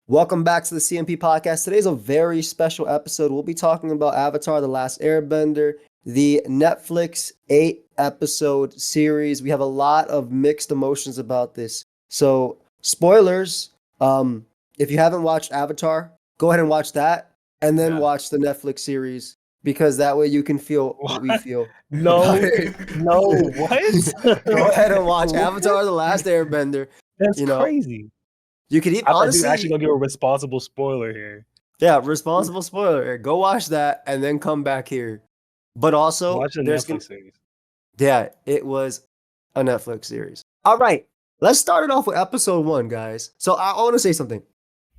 Welcome back to the CMP podcast. Today's a very special episode. We'll be talking about Avatar: The Last Airbender, the Netflix 8-episode series. We have a lot of mixed emotions about this. So, spoilers, if you haven't watched Avatar, go ahead and watch that and then Yeah. watch the Netflix series because that way you can feel what we What? feel. No, what? Go ahead and watch What? Avatar: The Last Airbender. That's You know, crazy. you could even I thought you were actually honestly, gonna give a responsible spoiler here. yeah, responsible spoiler. Go watch that and then come back here. But also, Watch the Netflix series. yeah, it was a Netflix series. All right, let's start it off with episode 1, guys. So I want to say something.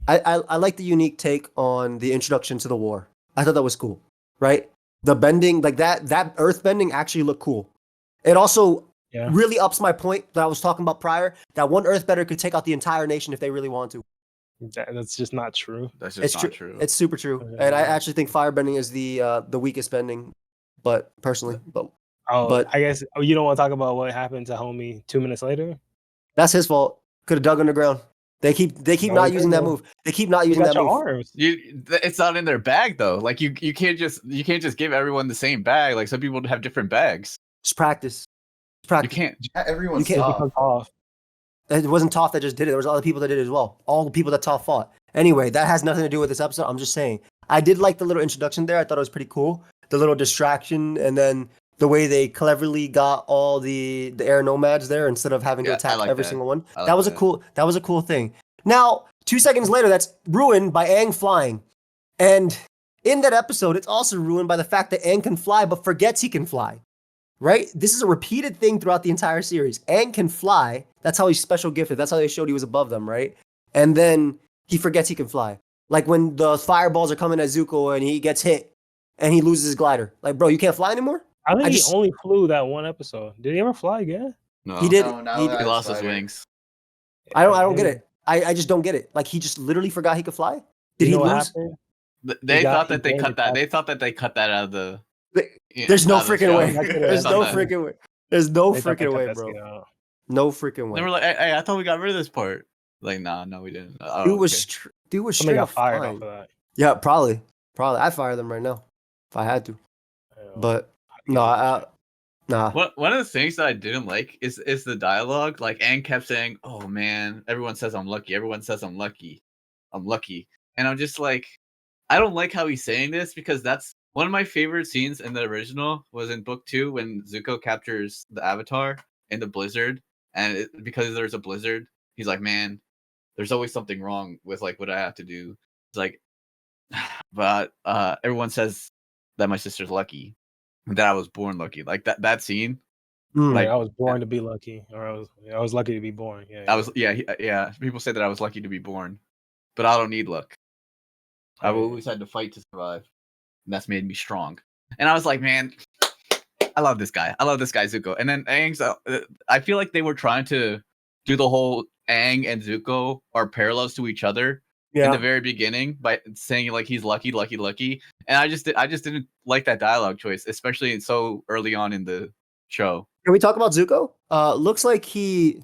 I like the unique take on the introduction to the war. I thought that was cool, right? The bending, like that earth bending actually looked cool. It also Yeah. really ups my point that I was talking about prior, that one earthbender could take out the entire nation if they really want to. That's just not true. That's It's just not true. true. It's super true. And I actually think firebending is the weakest bending, but personally, but I guess you don't want to talk about what happened to homie 2 minutes later. that's his fault. Could have dug underground. They keep No, not they using that couldn't. move. They keep not You using got that your move. arms. It's not in their bag though. Like you can't just give everyone the same bag. Like some people have different bags. It's practice. It's You practice. can't. Everyone's You can't- It becomes off. It wasn't Toph that just did it. There was other people that did it as well. All the people that Toph fought. Anyway, that has nothing to do with this episode. I'm just saying. I did like the little introduction there. I thought it was pretty cool. The little distraction, and then the way they cleverly got all the air nomads there instead of having to Yeah, I attack like every that. single one. I like That was a that. cool thing. Now, 2 seconds later, that's ruined by Aang flying. And in that episode, it's also ruined by the fact that Aang can fly but forgets he can fly. Right? This is a repeated thing throughout the entire series. Aang can fly. That's how he's special gifted. That's how they showed he was above them, right? And then he forgets he can fly. Like when the fireballs are coming at Zuko and he gets hit and he loses his glider. Like, bro, you can't fly anymore? I think I he just- only flew that one episode. Did he ever fly again? No, He did. No, now he, that- He lost his Spider. wings. I don't get it. I just don't get it. Like he just literally forgot he could fly? Did he You know what lose? happened? They got- thought he that they gained cut that. attack. They thought that they cut that out of the. There's no out of the freaking show. way. That could've There's no happened. freaking way. There's no They thought they freaking cut way, that bro. scene out. No freaking way. They were like, "Hey, I thought we got rid of this part." Like, nah, no, we didn't. Oh, Dude was okay. dude was Somebody straight got up fired flying. off of that. Yeah, probably. I'd fire them right now if I had to. Yeah. But no, nah. One of the things that I didn't like is the dialogue. Like Aang kept saying, "Oh man, everyone says I'm lucky. Everyone says I'm lucky. I'm lucky." And I'm just like, I don't like how he's saying this because that's one of my favorite scenes in the original was in book 2 when Zuko captures the Avatar in the blizzard, and because there's a blizzard, he's like, "Man, there's always something wrong with like what I have to do." It's like, but everyone says that my sister's lucky, that I was born lucky. Like that scene. Mm. Like, I was born to be lucky, or I was lucky to be born. Yeah, yeah. People say that I was lucky to be born, but I don't need luck. I've always had to fight to survive, and that's made me strong. And I was like, man, I love this guy. I love this guy Zuko. And then Aang's. I feel like they were trying to do the whole Aang and Zuko are parallels to each other in Yeah. the very beginning by saying like he's lucky, lucky, lucky. And I just didn't like that dialogue choice, especially so early on in the show. Can we talk about Zuko? Looks like he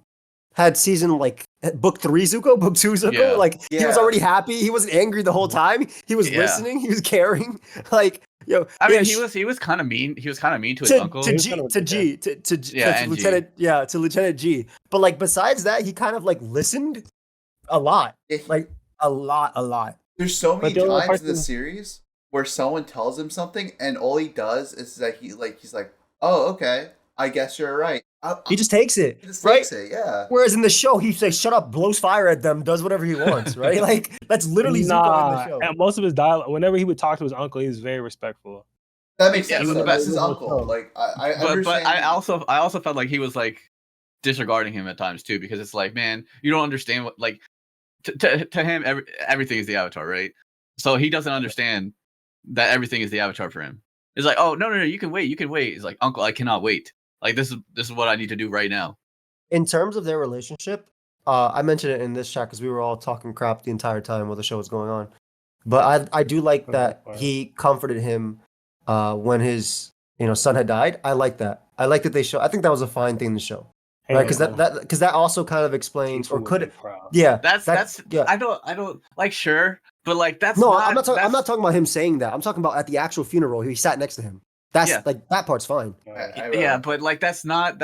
had season like book 3 Zuko, book 2 Zuko. Yeah. Like he was Yeah. already happy. He wasn't angry the whole time. He was Yeah. listening. He was caring. Like yo, I mean, yeah, he was kind of mean. He was kind of mean to his to, uncle. to He was G kind of- to G to Yeah, and G. Lieutenant to Lieutenant G. But like besides that, he kind of like listened a lot, If- like a lot. There's so many the only times in the person- series where someone tells him something and all he does is that he's like, "Oh, okay, I guess you're right." He just takes it, He just right? takes it, yeah. Whereas in the show, he says, "Shut up," blows fire at them, does whatever he wants, right? Like that's literally Zuko in the show. And most of his dialogue, whenever he would talk to his uncle, he was very respectful. That makes Yeah, sense. he was Though. the That's best- his he was uncle. so- Like I But understand. I also felt like he was like disregarding him at times too, because it's like, man, you don't understand what like to him everything is the Avatar, right? So he doesn't understand that everything is the Avatar for him. It's like, oh no, you can wait. It's like, uncle, I cannot wait. Like this is what I need to do right now. In terms of their relationship, I mentioned it in this chat because we were all talking crap the entire time while the show was going on. But I do like that he comforted him when his son had died. I like that. I like that they show. I think that was a fine thing to show. right? Because Hell, that also kind of explains, Tifa or would could be proud. yeah, That's yeah. I don't like sure, but like that's No, not I'm not talking. I'm that's- not talking about him saying that. I'm talking about at the actual funeral. He sat next to him. That's Yeah. like that part's fine. Yeah, but like that's not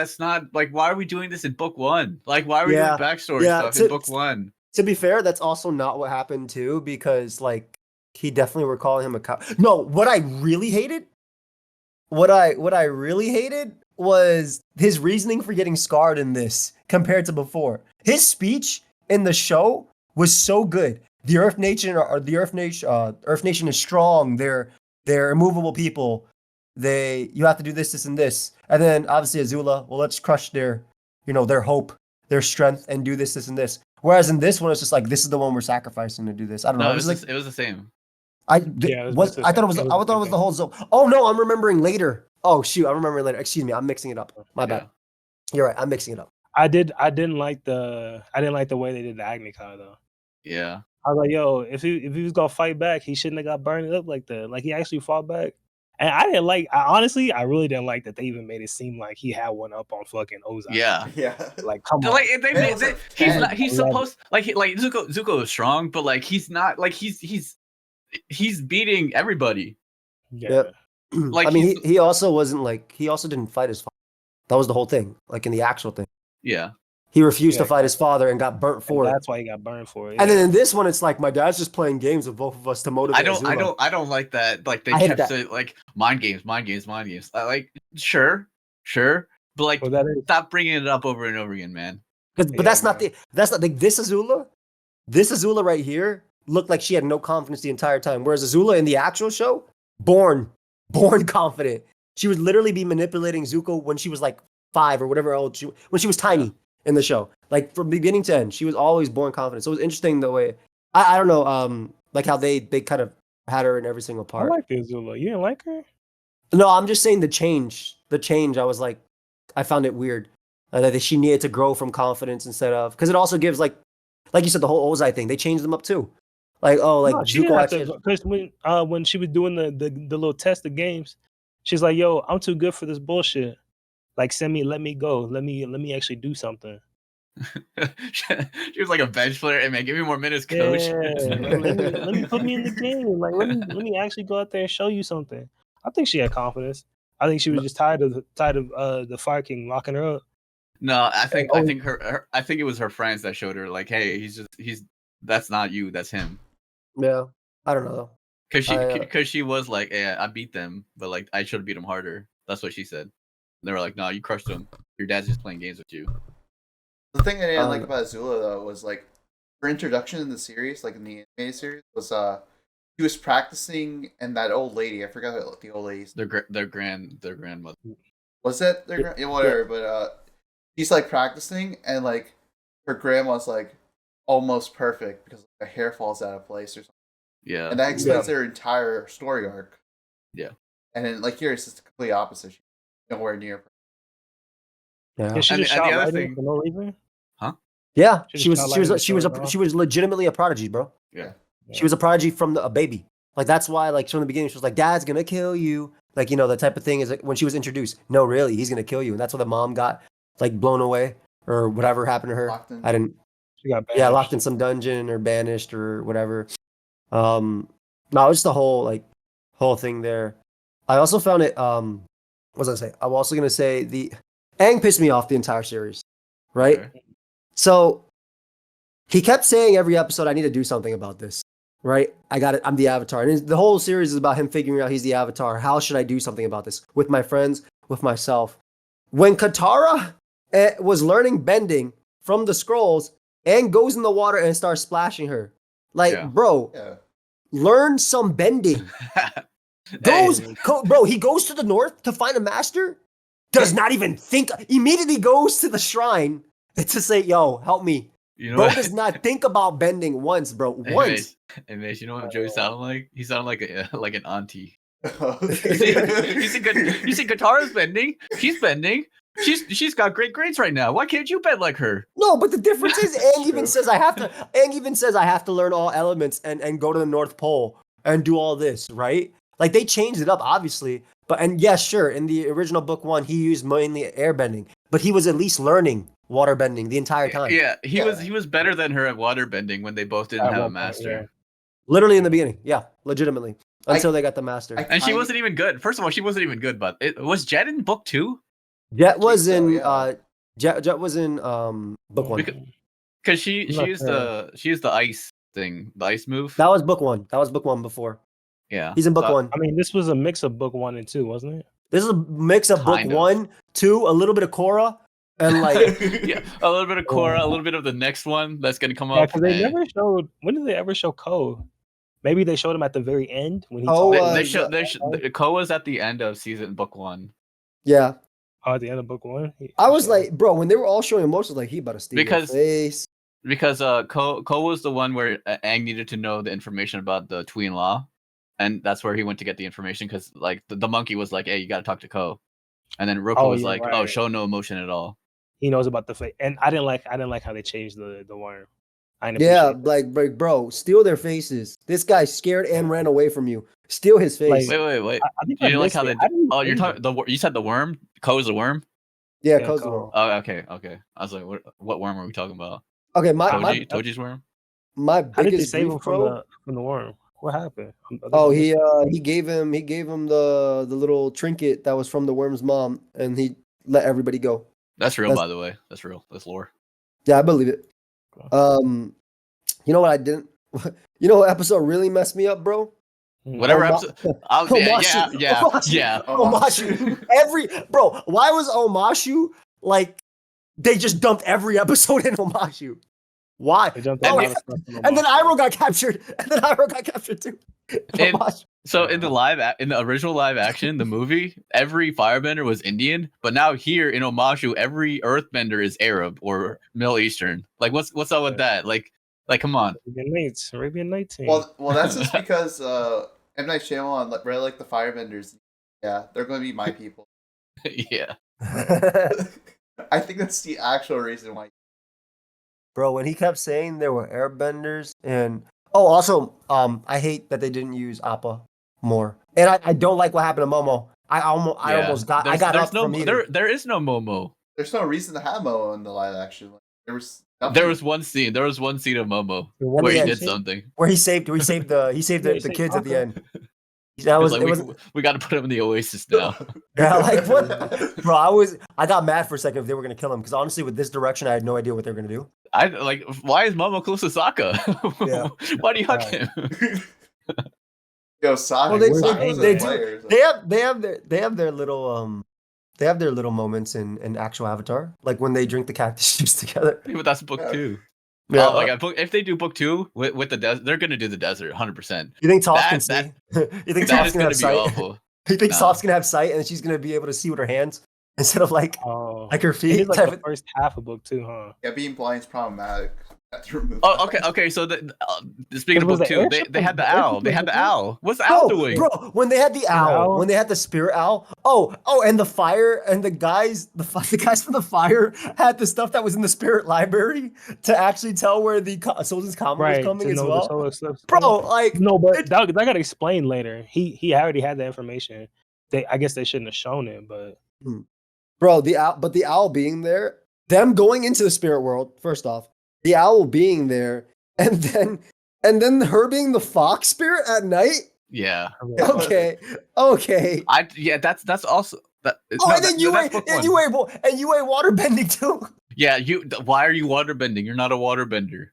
like why are we doing this in book one? Like why are we Yeah, doing backstory yeah, stuff in book one? To be fair, that's also not what happened too, because like he definitely were calling him a cow. No, what I really hated, what I really hated was his reasoning for getting scarred in this compared to before. His speech in the show was so good. The Earth Nation or the Earth Nation is strong. They're immovable people. You have to do this, this, and this. And then obviously Azula, well, let's crush their hope, their strength, and do this, this, and this. Whereas in this one, it's just like this is the one we're sacrificing to do this. I don't know. No, It was like it was the same. I Yeah, it was was I thought it was the I same thought it was thing. the whole zone. Oh no, I'm remembering later. Oh shoot, I'm remembering later. Excuse me, I'm mixing it up. My bad. You're right. I'm mixing it up. I didn't like the way they did the Agni Kai though. Yeah. I was like, yo, if he was gonna fight back, he shouldn't have got burned up like that. Like he actually fought back. And I really didn't like that they even made it seem like he had one up on fucking Ozai. Yeah. Yeah. Like come on. Like Man, it's like he's 10. not he's I love supposed like Zuko is strong, but like he's not like he's beating everybody. Yeah. Yep. Like I mean, he's- he also wasn't like he also didn't fight his father. That was the whole thing. Like in the actual thing, Yeah. he refused Yeah, to fight his father and got burnt And for it. that's why he got burned for it. And yeah. then in this one, it's like my dad's just playing games with both of us to motivate. Azula. I don't like that. Like they I hated kept that. saying like mind games. I like sure, but like Well, that is stop bringing it up over and over again, man. But Yeah, that's not man. that's not like this Azula. This Azula right here looked like she had no confidence the entire time. Whereas Azula in the actual show, born confident. She would literally be manipulating Zuko when she was like 5 or whatever old when she was tiny in the show. Like from beginning to end, she was always born confident. So it was interesting the way I don't know, like how they kind of had her in every single I part. like the Azula. You didn't like her? No, I'm just saying the change. The change, I was like, I found it weird that she needed to grow from confidence instead of because it also gives like you said the whole Ozai thing. They changed them up too. Like No, she didn't Zuko have to actually. because when she was doing the little test of games, she's like, "Yo, I'm too good for this bullshit. Like, let me go. Let me actually do something." She was like a bench player. Hey man, give me more minutes, coach. Yeah, let me put me in the game. Like, let me actually go out there and show you something. I think she had confidence. I think she was just tired of the Fire King locking her up. No, I think Oh. I think it was her friends that showed her like, hey, he's that's not you, that's him. Yeah, I don't know though. Because she was like, yeah, I beat them, but like I should have beat them harder. That's what she said. And they were like, no, you crushed them. Your dad's just playing games with you. The thing I didn't like about Azula though was like her introduction in the series, like in the animated series, was she was practicing and that old lady, I forgot what the old lady's Their grandmother. was that their yeah, whatever, but she's like practicing and like her grandma's like almost perfect because her hair falls out of place or something. Yeah. And that explains their entire story arc. Yeah. And then like here it's just the complete opposite. She's nowhere near. Yeah, Yeah, she And- just and shot the other lightning thing- for no reason. yeah. She She just was highlighted she was the she was legitimately a prodigy, bro. Yeah. She was a prodigy from a baby. Like that's why, like from the beginning, she was like, "Dad's gonna kill you." Like the type of thing is like when she was introduced. No, really, he's gonna kill you, and that's why the mom got like blown away or whatever happened to her. Locked in. I didn't. She got Yeah, banished. locked in some dungeon or banished or whatever. No, it's the whole thing there. I also found it. What was I say? I'm also gonna say the Aang pissed me off the entire series, right? Okay. So he kept saying every episode, I need to do something about this, right? I got it. I'm the Avatar. And the whole series is about him figuring out he's the Avatar. How should I do something about this with my friends, with myself? When Katara was learning bending from the scrolls, Aang goes in the water and starts splashing her. Like, Yeah. bro, Yeah. learn some bending. Bro, he goes to the north to find a master, does not even think, immediately goes to the shrine to say, yo, help me. You know Bro what? does not think about bending once, bro. Once. Hey, Mace, you know what Joey sounded like? He sounded like an auntie. Oh, You see Katara's bending. She's bending. She's got great grades right now. Why can't you bend like her? No, but the difference is Aang even True. says Aang even says I have to learn all elements and go to the North Pole and do all this, right? Like they changed it up, obviously. But yes, sure, in the original book 1, he used mainly airbending, but he was at least learning waterbending the entire time. Yeah, he was better than her at waterbending when they both didn't At have a one point, master. yeah. Literally in the beginning. Yeah, legitimately. Until they got the master. And she wasn't even good. First of all, she wasn't even good. But was Jet in book 2? Jet was so, in yeah. Jet was in book 1. Because she I'm not used sure. the ice thing, the ice move. That was book 1. That was book 1 before. Yeah, He's in book so- 1. I mean, this was a mix of book 1 and 2, wasn't it? This is a mix of book Kind of. 1, 2, a little bit of Korra, and like Yeah, a little bit of Korra, a little bit of the next one that's gonna come Yeah, up. because they and never showed. When did they ever show Ko? Maybe they showed him at the very end when he Ko talked. they was, show Koa's at the end of season book 1 yeah. Oh, at the end of book 1. I was like, bro, when they were all showing emotions, like he about to steal Because- your face. because Ko was the one where Aang needed to know the information about the Tween Law, and that's where he went to get the information because like the monkey was like, hey, you got to talk to Ko, and then Roku Oh, was yeah, like, oh, right. show no emotion at all. He knows about the fate, and I didn't like how they changed the worm. I didn't Yeah, appreciate that. like, bro, steal their faces. This guy scared and ran away from you. Steal his face. Like- Wait. I think You I didn't like missed how it. they? I didn't Oh, you're change talking you said the worm. Ko is a worm. yeah, Yeah, Ko's the Ko. one. Oh, okay. I was like, what worm are we talking about? Okay, Toji's worm. my How did they biggest save grief, him from bro. the worm? What happened? I think Oh, I missed it. he gave him the little trinket that was from the worm's mom, and he let everybody go. That's real, That's- by the way. That's real. That's lore. Yeah, I believe it. You know what I didn't? You know what episode really messed me up, bro? Whatever Oma- episode. Yeah. Omashu. Why was Omashu like they just dumped every episode in Omashu? Why? They jumped Oh, a lot yeah. of stuff in the And then monster. Iroh got captured. Too. And- Omashu. So in the original live action, the movie, every firebender was Indian, but now here in Omashu, every earthbender is Arab or Middle Eastern. Like what's up with that? Like come on. Arabian Nights. well, that's just because M Night Shyamalan really like the Firebenders. Yeah, they're going to be my people. Yeah. I think that's the actual reason why. Bro, when he kept saying there were airbenders and also I hate that they didn't use Appa more. And I don't like what happened to Momo. I almost got up from eating. There is no Momo. There's no reason to have Momo in the live action. Like, there was nothing. There was one scene of Momo What where he did did he something. Where he saved the saved kids at the Appa. end. That was, Like, it was we got to put him in the Oasis now. yeah, like what, bro? I got mad for a second if they were gonna kill him because honestly, with this direction, I had no idea what they were gonna do. I like. Why is Momo close to Sokka? Yeah. Why do you hug Right. him? Yo, Sonic. Well, Sonic was they a do- player. So. They have their little moments in actual Avatar, like when they drink the cactus juice together. Yeah, but that's book Yeah. 2. Yeah. Oh my god! If they do book 2 with the desert, they're gonna do the desert 100%. You think Toph can That- see? You think That Toph's is gonna gonna have be sight? awful. You think Nah. Toph's gonna have sight and she's gonna be able to see with her hands instead of like Oh, her it feet? is like type the of- first half of book 2, huh? Yeah, being blind is problematic. Have to remove Oh, that. okay. So speaking of Was book the 2, airship they had the was- owl. They had the owl. What's the Bro, owl doing? bro, when they had the owl, owl? when they had the spirit owl. Oh, and the fire and the guys from the fire had the stuff that was in the spirit library to actually tell where the Soldier's Comet was Right. coming To as know the well. solar stuff. Bro, like No, but it- that got explained later. He already had the information. I guess they shouldn't have shown it, but bro, the owl being there, them going into the spirit world, first off, the owl being there, and then her being the fox spirit at night. Yeah. Okay. That's also that. Oh, no, and then that's book 1. you ate waterbending too. Yeah, why are you waterbending? You're not a waterbender.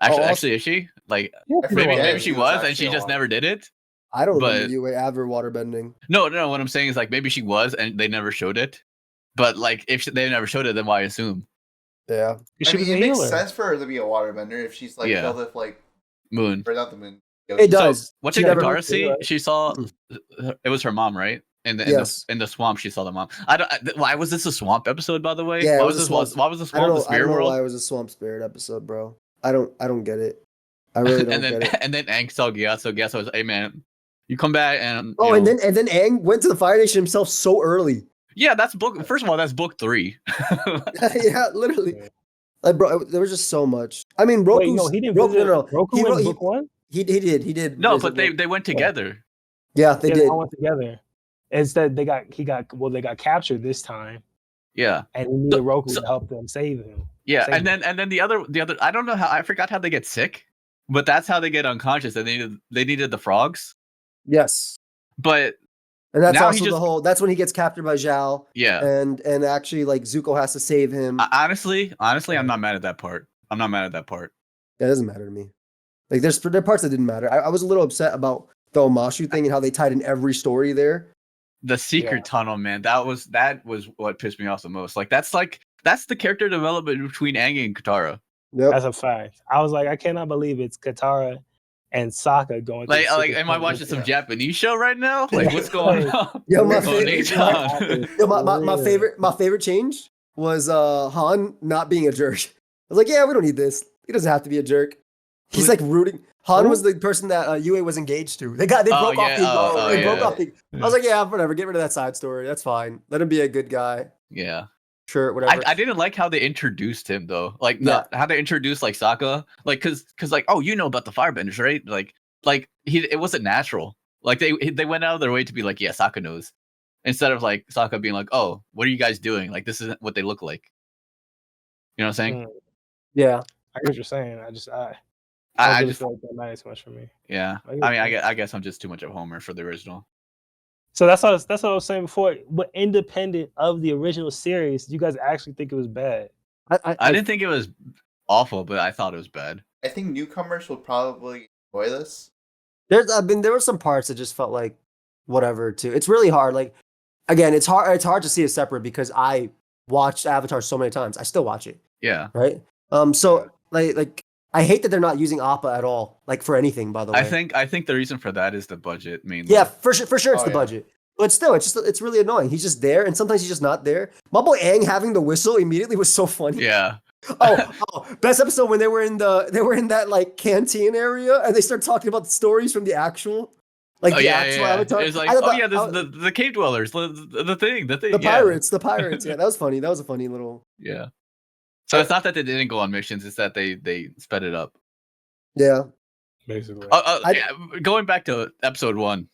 Actually, also- actually, is she? Like I forget maybe if she he was and actually she a just water- never did it. I don't But- remember you ever waterbending. No. What I'm saying is like maybe she was and they never showed it. But like if they never showed it, then why assume Yeah. she was a it makes healer. sense for her to be a waterbender if she's like Yeah. filled with like Moon? or not the moon. It does. So what She did never- Katara see? right? She saw it was her mom, right? In Yes. the swamp, she saw the mom. Why was this a swamp episode? By the way, Yeah, it why was was a this? swamp- Why was the I swamp don't the know. I spirit don't know world? why it was a swamp spirit episode, bro. I don't get it. I really don't and then get it. and then Aang saw Gyatso. Gyatso was, hey man, you come back and Oh, you and know- then Aang went to the Fire Nation himself so early. yeah, that's book. First of all, that's book 3. Yeah, literally. Like, bro, there was just so much. I mean, Roku. Wait, no, he didn't Roku, visit no. Roku He in wrote- book 1? He did. No, visit but they Roku. went together. Yeah, they Yeah, did. all went together. Instead, they got captured this time. Yeah. and he needed Roku so- to help them save him. Yeah, Save and then the other I don't know how, I forgot how they get sick, but that's how they get unconscious. And they needed the frogs. Yes. But And that's now he also just that's when he gets captured by Zhao. yeah. And actually like Zuko has to save him. Honestly, I'm not mad at that part. I'm not mad at that part. That doesn't matter to me. Like there are parts that didn't matter. I was a little upset about the Omashu thing and how they tied in every story there. The secret tunnel, man, that was what pissed me off the most. That's the character development between Aang and Katara. Yep. That's a fact. I was like, I cannot believe it's Katara and Sokka going through Am I watching some Japanese show right now? Like, what's going on? Yo, my Oh, favorite, Nathan. yo, my favorite change was Han not being a jerk. I was like, yeah, we don't need this. He doesn't have to be a jerk. He's like rooting. Han was the person that Yue was engaged to. They broke off the broke off the. I was like, yeah, whatever. Get rid of that side story. That's fine. Let him be a good guy. Yeah. Sure, whatever. I didn't like how they introduced him though. How they introduced like Sokka. Cause oh, you know about the firebenders, right? It wasn't natural. Like they went out of their way to be like, yeah, Sokka knows. Instead of like Sokka being like, oh, what are you guys doing? Like this isn't what they look like. You know what I'm saying? Yeah. I get what you're saying. I just feel like that matters too much for me. Yeah. I guess I'm just too much of a homer for the original. So that's what I was saying before. But independent of the original series, do you guys actually think it was bad? I didn't think it was awful, but I thought it was bad. I think newcomers will probably enjoy this. There were some parts that just felt like whatever too. It's really hard. Like again, it's hard to see it separate because I watched Avatar so many times. I still watch it. Yeah. Right. So like I hate that they're not using Appa at all, like for anything. By the way, I think the reason for that is the budget mainly. Yeah, for sure, it's the budget. But still, it's really annoying. He's just there, and sometimes he's just not there. My boy Aang having the whistle immediately was so funny. Yeah. Best episode when they were in that like canteen area, and they start talking about the stories from the actual. Actual Avatar. It's like, the cave dwellers, the thing. The pirates. Yeah, that was funny. That was a funny little. Yeah. So it's not that they didn't go on missions; it's that they sped it up. Yeah. Basically. Going back to episode 1,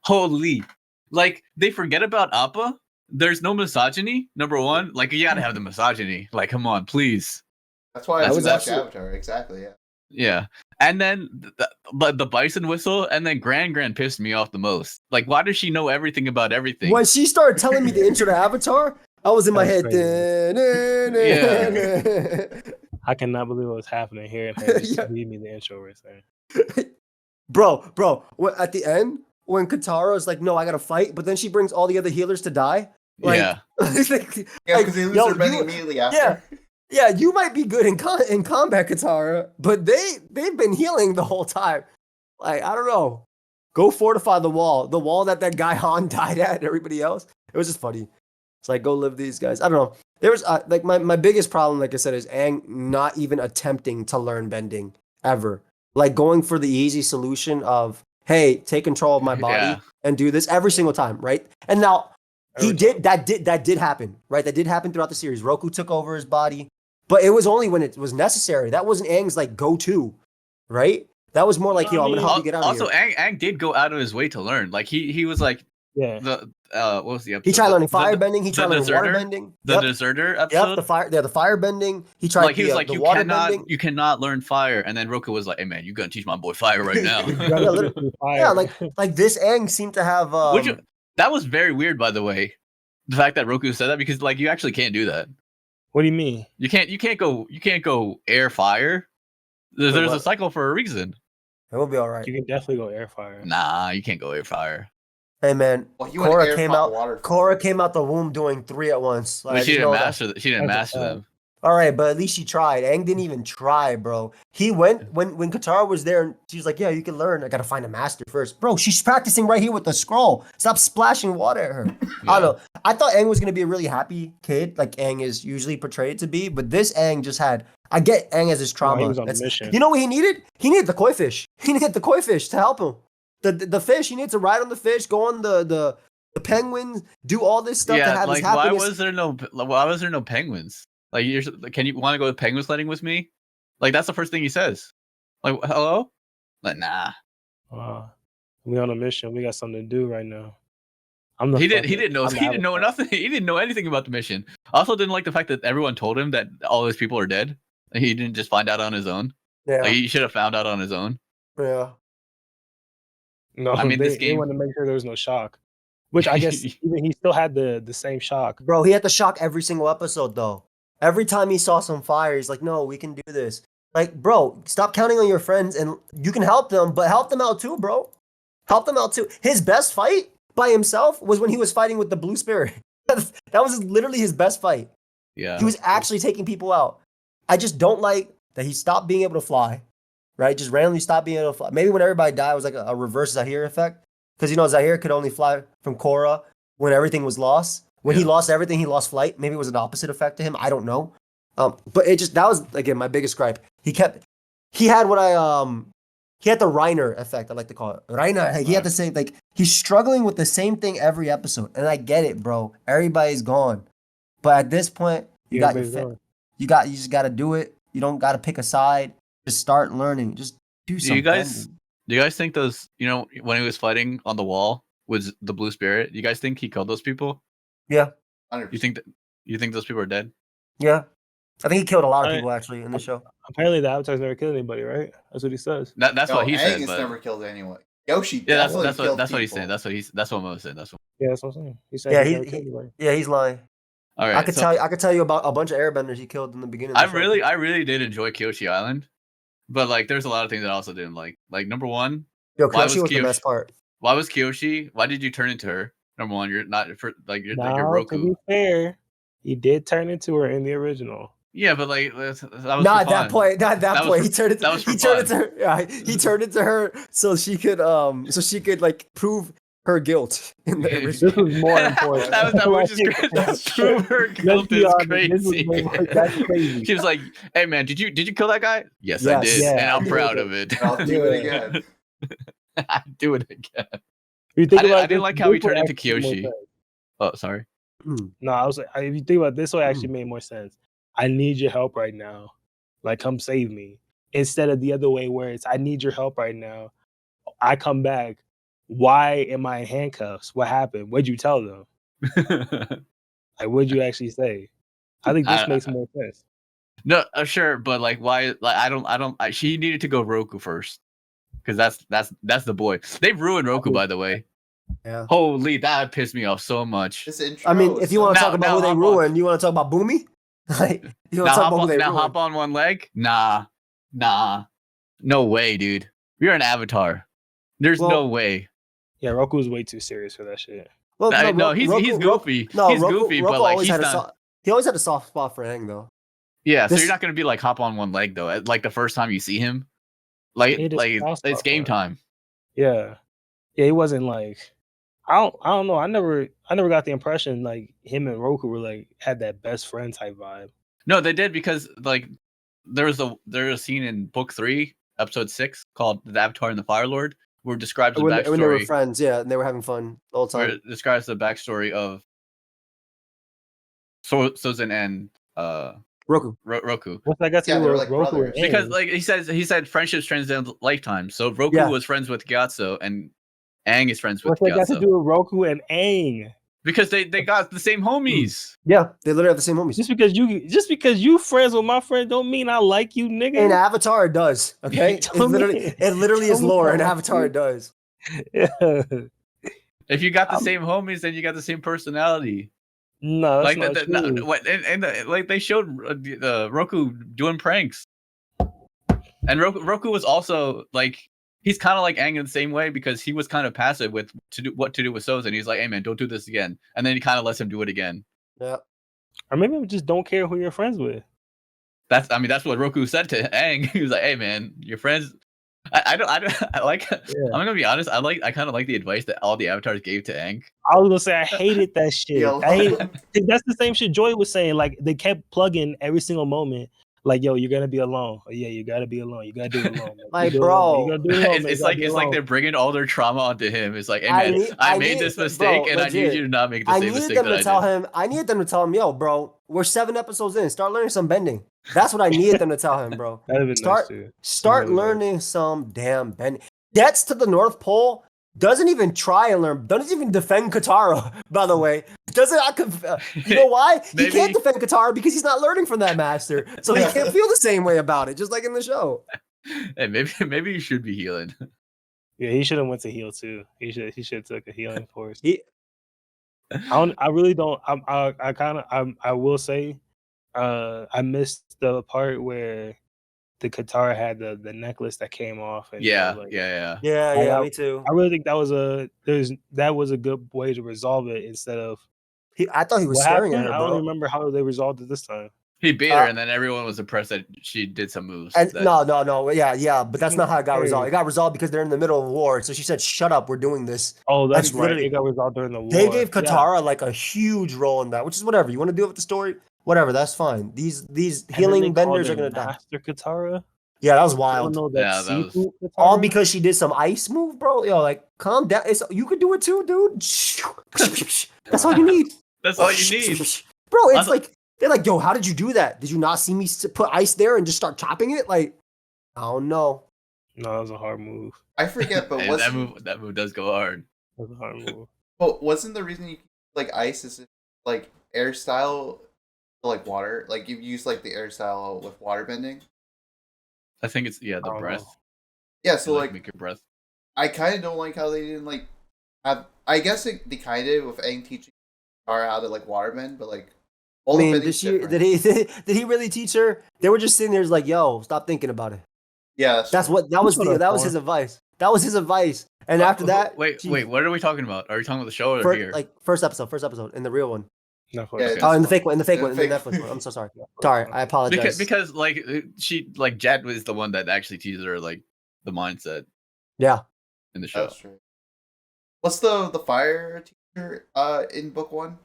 holy, like they forget about Appa. There's no misogyny. Number 1, like you gotta have the misogyny. Like, come on, please. That's why I was watching Avatar. Exactly. Yeah. Yeah. And then the bison whistle, and then Gran pissed me off the most. Like, why does she know everything about everything? When she started telling me the intro to Avatar, I was in my head. I cannot believe what was happening here. And just read me the intro right there. Bro, at the end, when Katara's like, no, I gotta fight, but then she brings all the other healers to die. Like, yeah. Because they lose their bending immediately after. Yeah, you might be good in combat, Katara, but they've been healing the whole time. Like, I don't know. Go fortify the wall that guy Han died at, and everybody else. It was just funny. It's like, go live these guys. I don't know. There was like my biggest problem, like I said, is Aang not even attempting to learn bending ever. Like going for the easy solution of, hey, take control of my body and do this every single time, right? And now that did happen, right? That did happen throughout the series. Roku took over his body, but it was only when it was necessary. That wasn't Aang's like go-to, right? That was more like, yo, I'm gonna help you get out of here. Also, Aang did go out of his way to learn. Like he was like, what was the episode? He tried learning firebending. He tried learning waterbending. The deserter episode. Yep, the firebending. He tried he was like, the you cannot learn fire. And then Roku was like, hey man, you gotta teach my boy fire right now. like this Aang seemed to have. That was very weird, by the way. The fact that Roku said that, because like you actually can't do that. What do you mean? You can't go air fire. There's a cycle for a reason. It will be all right. You can definitely go air fire. Nah, you can't go air fire. Hey man, Korra came out the womb doing 3 at once. Like, she didn't master them. All right, but at least she tried. Aang didn't even try, bro. He went when Katara was there, and she was like, "Yeah, you can learn. I gotta find a master first, bro." She's practicing right here with the scroll. Stop splashing water at her. Yeah. I don't know. I thought Aang was gonna be a really happy kid, like Aang is usually portrayed to be, but this Aang just had. I get Aang as his trauma. He was on a mission. You know what he needed? He needed the koi fish. He needed the koi fish to help him. The fish. He needs to ride on the fish, go on the penguins, do all this stuff to have his happiness. Why was there no penguins? Like, can you want to go to penguin sledding with me? Like, that's the first thing he says. Like, hello? Like, nah. We on a mission. We got something to do right now. I'm the He fucking- didn't know I'm the he didn't know Avatar. nothing. He didn't know anything about the mission. I also didn't like the fact that everyone told him that all his people are dead. And he didn't just find out on his own. Yeah, Like, he should have found out on his own. yeah. No, I mean, they, this they game- wanted to make sure there was no shock. Which I guess even he still had the same shock. Bro, he had to shock every single episode though. Every time he saw some fire, he's like, "No, we can do this." Like, bro, stop counting on your friends, and you can help them, but help them out too, bro. Help them out too. His best fight by himself was when he was fighting with the Blue Spirit. That was literally his best fight. Yeah. He was actually taking people out. I just don't like that he stopped being able to fly, right? Just randomly stopped being able to fly. Maybe when everybody died, it was like a reverse Zahir effect. Because, Zahir could only fly from Korra when everything was lost. When he lost everything, he lost flight. Maybe it was an opposite effect to him. I don't know. But that was, again, my biggest gripe. He had the Reiner effect, I like to call it. Reiner, he had the same, like, he's struggling with the same thing every episode. And I get it, bro. Everybody's gone. But at this point, you Everybody's gone. you just got to do it. You don't got to pick a side. Just start learning. Just do something. Do you guys think those, when he was fighting on the wall with the Blue Spirit, you guys think he killed those people? Yeah. 100%. You think those people are dead? Yeah. I think he killed a lot of I- people actually in the show. Apparently the Avatar's never killed anybody, right? That's what he says. That's what he Aang said. has But never killed anyone. Yoshi yeah, definitely that's killed what he's people. saying. That's what Mo said. That's what. Yeah, that's what I'm saying. He said Yeah, he he- never killed anybody. Yeah, he's lying. All right. I could tell you about a bunch of airbenders he killed in the beginning. Of the show. I really did enjoy Kyoshi Island, but like, there's a lot of things that I also didn't like. Like, number one, Yo, why Kyoshi was the Kyoshi- best part. why was Kyoshi? Why did you turn into her? Number one, you're not you're like Now, you're to Roku. be fair, he did turn into her in the original. Yeah, but like that was Not for at that fun. point. Not at that That was point. for- He turned it. that was for He turned it fun. to her. Yeah, he turned it to her so she could like prove her guilt in the This original. was more important. that was just crazy. That's proof her guilt be is honest, this was crazy. way more- that's crazy. She was like, "Hey man, did you kill that guy? Yes, I Yes. did, Yeah, and I'm I proud did. of it. I'll do it Yeah. again. I do it again." If you think I about didn't this, like how he this would turned into actually make more Kyoshi. sense. Oh, sorry. No, I was like, if you think about it, this way, actually made more sense. I need your help right now. Like, come save me. Instead of the other way where it's, I need your help right now. I come back. Why am I in handcuffs? What happened? What'd you tell them? Like, what'd you actually say? I think this makes more sense. No, sure, but like, why? Like, I don't. She needed to go Roku first, because that's the boy. They've ruined Roku, by the way. Yeah. Holy, that pissed me off so much. This intro I mean, if you want to Now- talk about now who they hop on. ruined, you want to talk about Boomy? Like, you want to talk about who they ruined? hop on one leg? Nah, no way, dude. You're an avatar. There's Well- no way. Yeah, Roku's way too serious for that shit. Well, No, he's goofy. No, He's Roku, goofy, Roku but like always he's had not. he always had a soft spot for Aang, though. Yeah, so This- you're not gonna be like hop on one leg though. Like the first time you see him, like He just crossed it's off game on it. time. Yeah, he wasn't like, I don't know. I never got the impression like him and Roku were like had that best friend type vibe. No, they did because like there was a scene in book 3, episode 6 called "The Avatar and the Fire Lord," where it describes the When they were backstory. friends, yeah, and they were having fun the whole Where time. it describes the backstory of Sozin and Roku. Roku. What's that got to Yeah, do they were with like Roku? brothers. and Because Aang? like he said friendships transcend lifetimes. So Roku Yeah. was friends with Gyatso and Aang is friends with What's that got to Gyatso. do with Roku and Aang? Because they got the same homies. Yeah, they literally have the same homies. Just because you friends with my friend don't mean I like you, nigga. In Avatar, it does. Okay, it Tell me- literally is tell me lore. In how. Avatar, it does. Yeah. If you got the same homies, then you got the same personality. No, that's Like not true. like they showed Roku doing pranks, and Roku was also like he's kind of like Aang in the same way because he was kind of passive with what to do with Sozin. He's like, "Hey man, don't do this again," and then he kind of lets him do it again. Yeah. Or maybe I just don't care who you're friends with. That's what Roku said to Aang. He was like, "Hey man, your friends." I like. I'm gonna be honest. I kind of like the advice that all the avatars gave to Aang. I was gonna say I hated that shit. Yo. I hated, that's the same shit Joy was saying. Like they kept plugging every single moment. Like, yo, you're gonna be alone. Oh, yeah, you gotta be alone. You gotta do it alone. Man. Like, You do it bro. alone. You gotta do it alone, man. You It's gotta like do it like alone. they're bringing all their trauma onto him. It's like, hey I man, need- I I made need- this bro, mistake, and I need legit. you to not make the I same needed mistake them that to I tell did. him. I needed them to tell him, yo, bro, we're 7 episodes in. Start learning some bending. That's what I needed them to tell him, bro. That'd have been Start- nice too. Start Really nice. learning some damn bending. Gets to the North Pole, doesn't even try and learn, doesn't even defend Katara, by the way. Doesn't, you know why? He can't defend Katara because he's not learning from that master. So he can't feel the same way about it, just like in the show. Hey, maybe you should be healing. Yeah, he should have went to heal too. He should have took a healing course. He, I really don't. I will say, I missed the part where the Katara had the necklace that came off. And Yeah, like, yeah, me too. I really think that was a good way to resolve it instead of I thought he was what staring happened. at her, I bro. don't remember how they resolved it this time. He beat her, and then everyone was impressed that she did some moves. And that, no, yeah, but that's not how it got resolved. It got resolved because they're in the middle of war. So she said, "Shut up, we're doing this." Oh, that's And right. literally- It got resolved during the war. They gave Katara like a huge role in that, which is whatever. You want to do it with the story, whatever, that's fine. These healing benders are gonna die. Master Katara. Yeah, that was I don't wild. know Yeah, that that Sifu Katara. All because she did some ice move, bro. Yo, like, calm down. You could do it too, dude. That's all you need. That's all you need. Bro, it's Also- like, they're like, yo, how did you do that? Did you not see me put ice there and just start chopping it? Like, I don't know. No, that was a hard move. I forget, but Hey, that move does go hard. That was a hard move. but wasn't the reason you like ice is like air style, like water? Like you use like the air style with water bending. I think it's the I don't breath. know. Yeah, so like make your breath. I kind of don't like how they didn't like have. I guess they kind of with Aang teaching Katara how to like water bend, but like all I mean, the did bending's he different. did he really teach her? They were just sitting there like, yo, stop thinking about it. Yeah, That was his advice. That was his advice. And after that, wait, what are we talking about? Are we talking about the show or here? like first episode, in the real one. No, Yeah, Okay. Oh, in the fake one, in the The Netflix one. I'm so sorry. Sorry, I apologize. because like she like Jad was the one that actually teaches her like the mindset Yeah. in the show. that's true. What's the fire teacher in book one?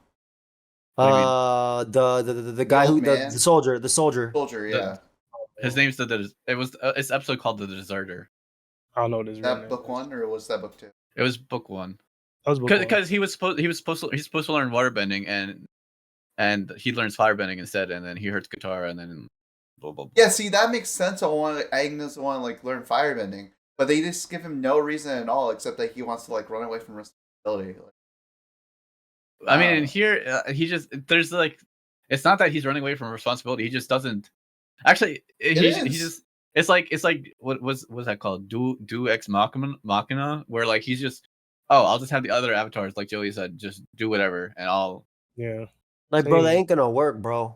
What do you mean? The guy old who man? the soldier. Soldier, yeah. His name's it's episode called The Deserter. I don't know what his Is real that name book is. one or was that book two? It was book one. That was book one. Because he's supposed to learn waterbending and he learns firebending instead, and then he hurts Katara, and then blah blah. Blah. Yeah, see that makes sense. I want Aang doesn't want to like learn firebending, but they just give him no reason at all except that he wants to like run away from responsibility. Like, I mean, in here he just there's like it's not that he's running away from responsibility. He just doesn't. Actually, he just it's like what was that called? Do ex machina, where like he's just I'll just have the other avatars like Joey said, just do whatever, and I'll Yeah. Like, bro, that Same. ain't gonna work, bro.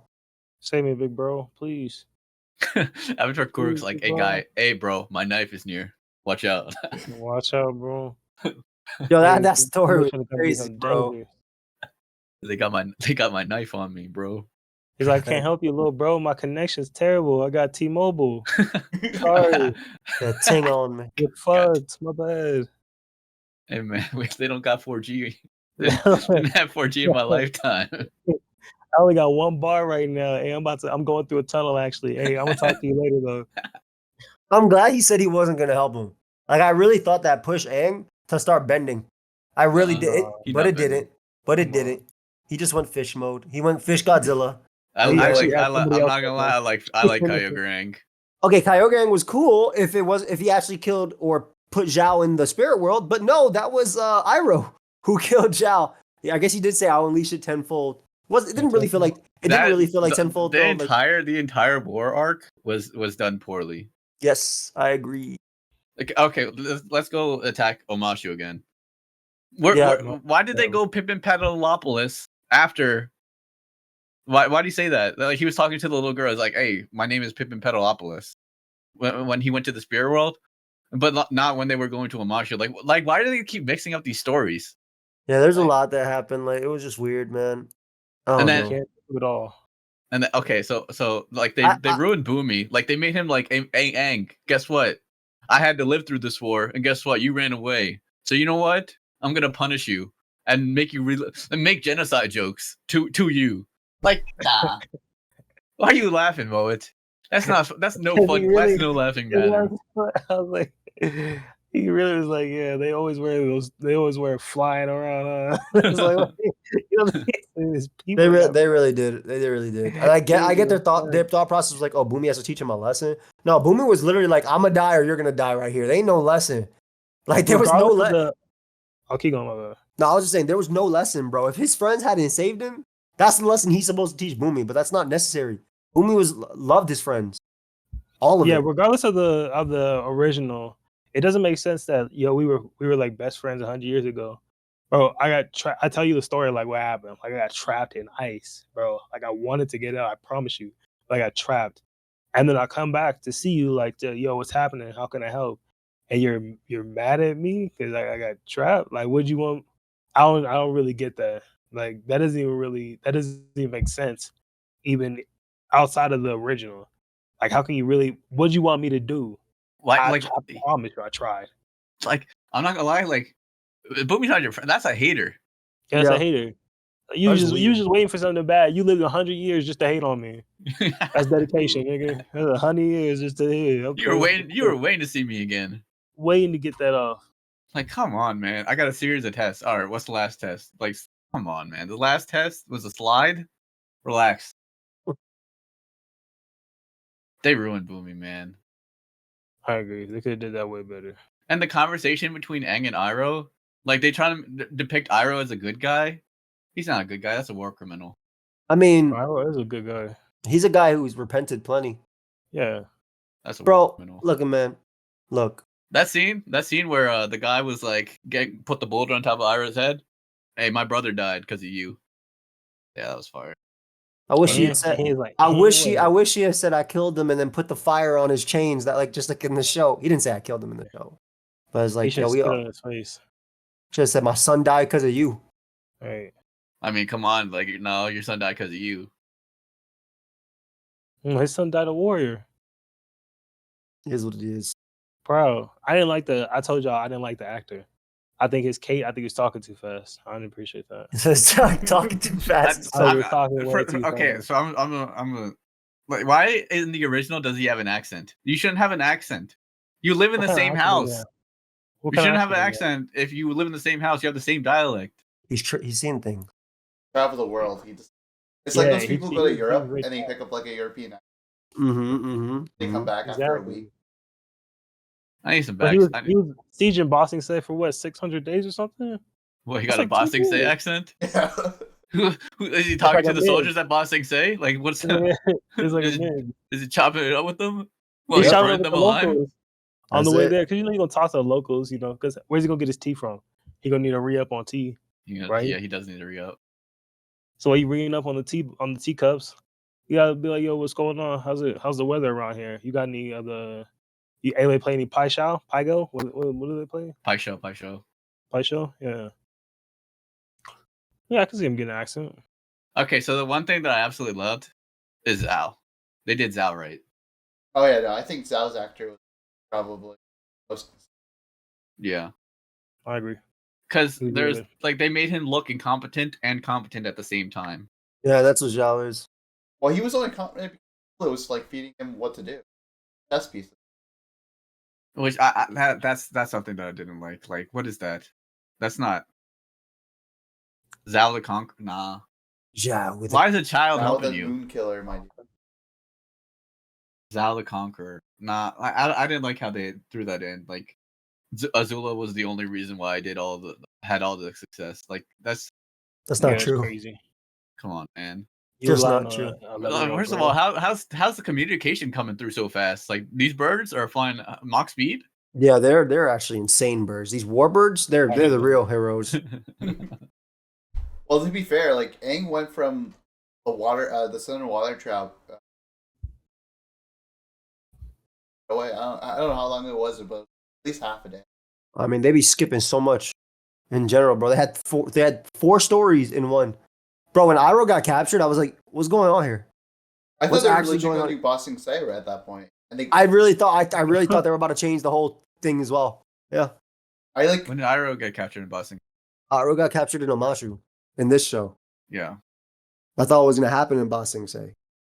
Save me, big bro, please. Avatar Kuruk's like, hey bro, my knife is near. Watch out. Watch out, bro. Yo, that story was Trying to come crazy, become bro. dangerous. they got my knife on me, bro. He's like, I can't help you, little bro. My connection's terrible. I got T-Mobile. Sorry. That ting on me. Get fucked. My bad. Hey man, they don't got 4G. They didn't have 4G in my lifetime. I only got one bar right now. Hey, I'm going through a tunnel actually. Hey, I'm gonna talk to you later though. I'm glad he said he wasn't gonna help him. Like, I really thought that pushed Aang to start bending. I really did, He's but not it didn't. But it Come didn't. He just went fish mode. He went fish Godzilla. I'm Yeah. not Actually, gonna lie, I like Just Kyogre. Okay, Kyogre was cool if he actually killed or put Zhao in the spirit world, but no, that was Iroh who killed Zhao. Yeah, I guess he did say I'll unleash it tenfold. It didn't really feel like tenfold though. The entire war arc was done poorly. Yes, I agree. Okay, let's go attack Omashu again. Why did they go Pippin Paddleopolis after? Why do you say that? Like, he was talking to the little girl. He's like, "Hey, my name is Pippin Paddleopolis." When he went to the spirit world, but not when they were going to Omashu. Like why do they keep mixing up these stories? Yeah, there's a lot that happened. Like, it was just weird, man. And then- Can't do it all. And then, okay, so like they ruined Boomy. Like they made him like Aang. Guess what? I had to live through this war, and guess what? You ran away. So you know what? I'm gonna punish you and make you and make genocide jokes to you. Like, nah. Why are you laughing, Moet? That's no fun. That's no laughing matter. I was like, he really was like, yeah, they always wear flying around. It's like, you know, these people They really did. They really did. And I get their thought process was like, oh, Boomy has to teach him a lesson. No, Boomy was literally like, I'm gonna die or you're gonna die right here. There ain't no lesson. Like, there was no lesson. I'll keep going. My bad. No, I was just saying there was no lesson, bro. If his friends hadn't saved him, that's the lesson he's supposed to teach Boomy, but that's not necessary. Boomy loved his friends. All of Yeah, it. regardless of the original, it doesn't make sense that we were like best friends 100 years ago, bro. I tell you the story like what happened. Like I got trapped in ice, bro. Like I wanted to get out. I promise you. Like I got trapped, and then I come back to see you. Like what's happening? How can I help? And you're mad at me because I got trapped. Like what'd you want? I don't really get that. Like that doesn't even make sense, even outside of the original. Like, how can you really? What'd you want me to do? Like, I like, promise you, I tried. like, I'm not gonna lie. Like, Boomy's not your friend. That's a hater. Yeah, that's Yeah. a hater. You That's just weird. waiting for something bad. You lived 100 years just to hate on me. That's dedication, nigga. That's 100 years just to hate. Okay. You were waiting to see me again. Waiting to get that off. Like, come on, man. I got a series of tests. All right, what's the last test? Like, come on, man. The last test was a slide. Relax. They ruined Boomy, man. I agree. They could have did that way better. And the conversation between Aang and Iroh, like they try to depict Iroh as a good guy. He's not a good guy. That's a war criminal. I mean, Iroh is a good guy. he's a guy who's repented plenty. Yeah. That's a war Bro, criminal. look, man. Look. That scene where the guy was like, put the boulder on top of Iroh's head. Hey, my brother died because of you. Yeah, that was fire. I wish And he had said. he's like, I wish he had said I killed him and then put the fire on his chains. That like just like in the show. He didn't say I killed him in the show, but it's he like should yo, have we spit on his face. should have said my son died because of you. Right. I mean, come on, like no, your son died because of you. His son died a warrior. It is what it is. Bro, I told y'all I didn't like the actor. I think he's talking too fast. I didn't appreciate that. It's talking too fast. Okay, so I'm a like, why in the original does he have an accent? You shouldn't have an accent. You live in the same house. You shouldn't have an accent if you live in the same house. You have the same dialect. He's seeing things. Travel the world. It's like those people who go to Europe and they pick up like a European accent. They come back after a week. I need some But back. he was sieging Bossing Say for what, 600 days or something? Well, he got a Bossing Say accent. Yeah. Who is he talking to the soldiers at Bossing Say? Like, what's it's like a man. Is he chopping it up with them? Well, He's he's shouting burning at them the alive. locals on the way there, because he's gonna talk to the locals, because where's he gonna get his tea from? He gonna need a re-up on tea, right? Yeah, he does need a re-up. So he reading up on the teacups. You gotta be like, yo, what's going on? How's the weather around here? You got any anybody play any Pai Shao? Pai Go? What do they play? Pai Shou. Yeah. Yeah, I can see him getting an accent. Okay, so the one thing that I absolutely loved is Zhao. They did Zhao right. Oh yeah, no, I think Zhao's actor was probably most. Yeah, I agree. because there's like they made him look incompetent and competent at the same time. Yeah, that's what Zhao is. Well, he was only competent because it was like feeding him what to do. Chess pieces. Which that's something that I didn't like. Like, what is that? That's not Zhao the Conqueror. Nah. Zhao with Why is a child Zhao helping the you? Moon Killer, my dude. Zhao the Conqueror. Nah, I didn't like how they threw that in. Like, Azula was the only reason why I had all the success. Like, that's not true. Crazy. Come on, man. Just not true. First of all, how's the communication coming through so fast? Like, these birds are flying Mach speed. Yeah, they're actually insane birds. These warbirds, they're the real heroes. Well, to be fair, like Aang went from the Sun and Water Tribe. I don't know how long it was, but at least half a day. I mean, they be skipping so much in general, bro. They had four stories in one. Bro, when Iroh got captured, I was like, what's going on here? I thought they were actually going to do Bossing Say at that point. And I really thought they were about to change the whole thing as well. Yeah. When did Iroh get captured in Bossing? Iroh got captured in Omashu in this show. Yeah. I thought it was gonna happen in Ba Sing Se.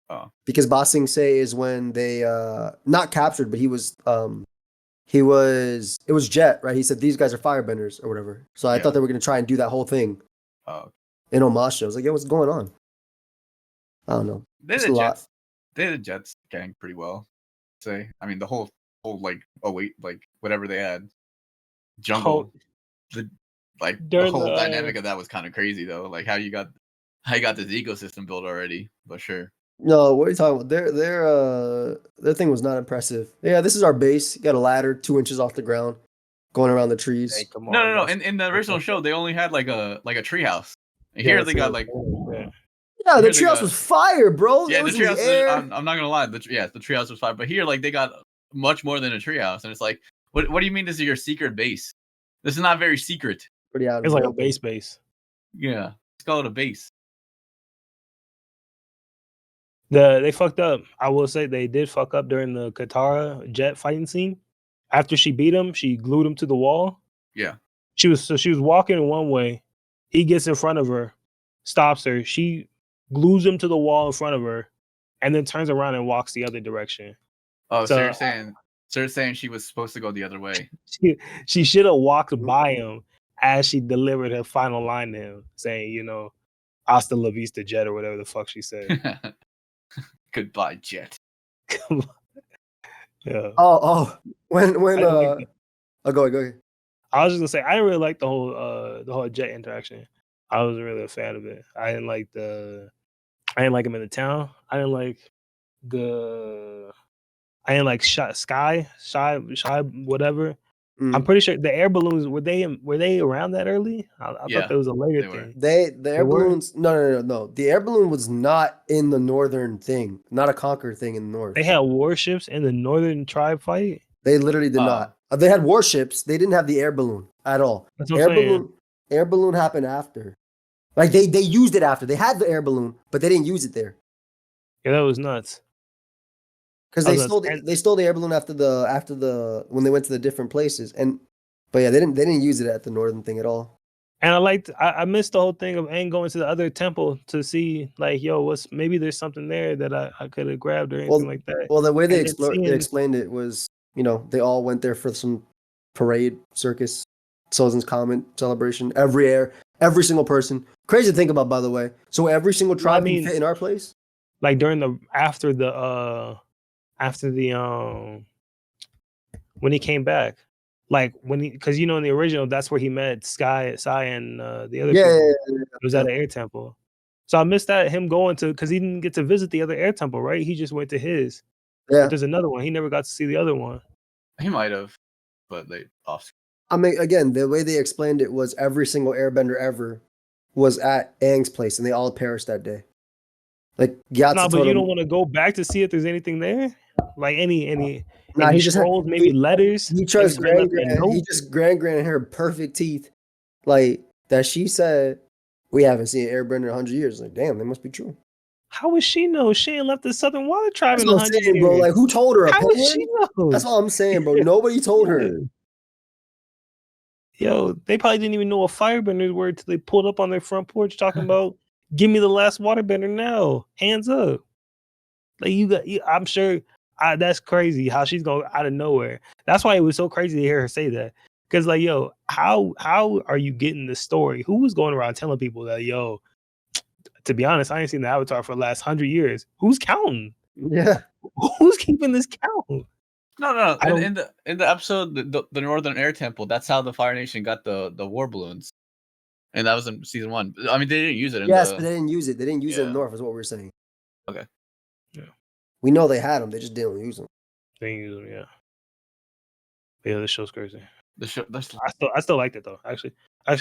Oh. Because Ba Sing Se is when they not captured, but it was Jet, right? He said these guys are firebenders or whatever. So I thought they were gonna try and do that whole thing. Oh. In Omashu. I was like, yo, what's going on? I don't know. They did the Jets gang pretty well. Say, I mean, the whole like whatever they had, jungle, Like the During whole the dynamic of that was kind of crazy though. Like how you got this ecosystem built already. But sure. No, what are you talking about? Their thing was not impressive. Yeah, this is our base. You got a ladder 2 inches off the ground, going around the hey, trees. come No, on, no, no. that's In the original show, they only had like a treehouse. And yeah, here that's they got it. like Yeah. Yeah, the here they treehouse got was fire, bro. yeah It the was in the treehouse. air. I'm not gonna lie. The treehouse was fine. But here like they got much more than a treehouse. And it's like, what do you mean this is your secret base? This is not very secret. Pretty out in It's the like a open. base. Yeah, let's call it a base. They fucked up. I will say they did fuck up during the Katara jet fighting scene. After she beat him, she glued him to the wall. Yeah. She was walking one way. He gets in front of her, stops her. She glues him to the wall in front of her, and then turns around and walks the other direction. Oh, so So you're saying she was supposed to go the other way. she should have walked by him as she delivered her final line to him, saying, "Hasta la vista, Jet," or whatever the fuck she said. Goodbye, Jet. Come on. Yeah. Oh, when I didn't like that. oh, go ahead. I was just gonna say I didn't really like the whole Jet interaction. I wasn't really a fan of it. I didn't like him in the town. I didn't like Sky, whatever. I'm pretty sure the air balloons were they around that early? I Yeah, thought that was a later they were. thing. The air were? balloons. No. The air balloon was not in the northern thing. Not a conquer thing in the north. They had warships in the Northern Tribe fight. They literally did not. They had warships. They didn't have the air balloon at all. That's what I'm saying. Air balloon happened after. Like they used it after. They had the air balloon, but they didn't use it there Yeah, that was nuts. because they stole the air balloon after the when they went to the different places. But yeah, they didn't use it at the northern thing at all. And I missed the whole thing of Aang going to the other temple to see like, maybe there's something there that I could have grabbed or anything like that. Well, the way they And then explained it was, they all went there for some parade, circus, Sozin's Comet celebration. Every single person. Crazy to think about, by the way. So every single tribe can fit in our place? Like during after the when he came back. Like because in the original, that's where he met Sai and the other people. It was at an air temple. So I missed that him going to because he didn't get to visit the other air temple, right? He just went to his. Yeah. But there's another one. He never got to see the other one. He might have, but they off. I mean, again, the way they explained it was every single airbender ever was at Aang's place, and they all perished that day. Like Gyatso No, but you don't want to go back to see if there's anything there, like any scrolls, maybe letters. He just granted her perfect teeth, like that. She said, "We haven't seen an airbender in 100 years." Like, damn, they must be true. How would she know? She ain't left the Southern Water Tribe in 100 years, bro. Like, who told her? How would she know? That's all I'm saying, bro. Nobody told her. Yo, they probably didn't even know what firebenders were until they pulled up on their front porch talking about, "Give me the last waterbender now, hands up." Like I'm sure that's crazy how she's going out of nowhere. That's why it was so crazy to hear her say that. Because like, yo, how are you getting this story? Who was going around telling people that, yo, to be honest, I ain't seen the Avatar for the last 100 years. Who's counting? Yeah. Who's keeping this count? No. In the episode, the Northern Air Temple, that's how the Fire Nation got the war balloons, and that was in season 1. I mean, they didn't use it. But they didn't use it. They didn't use it in the North, is what we're saying. Okay. Yeah. We know they had them. They just didn't use them. They didn't use them. Yeah. Yeah, this show's crazy. That's... I still liked it though. Actually,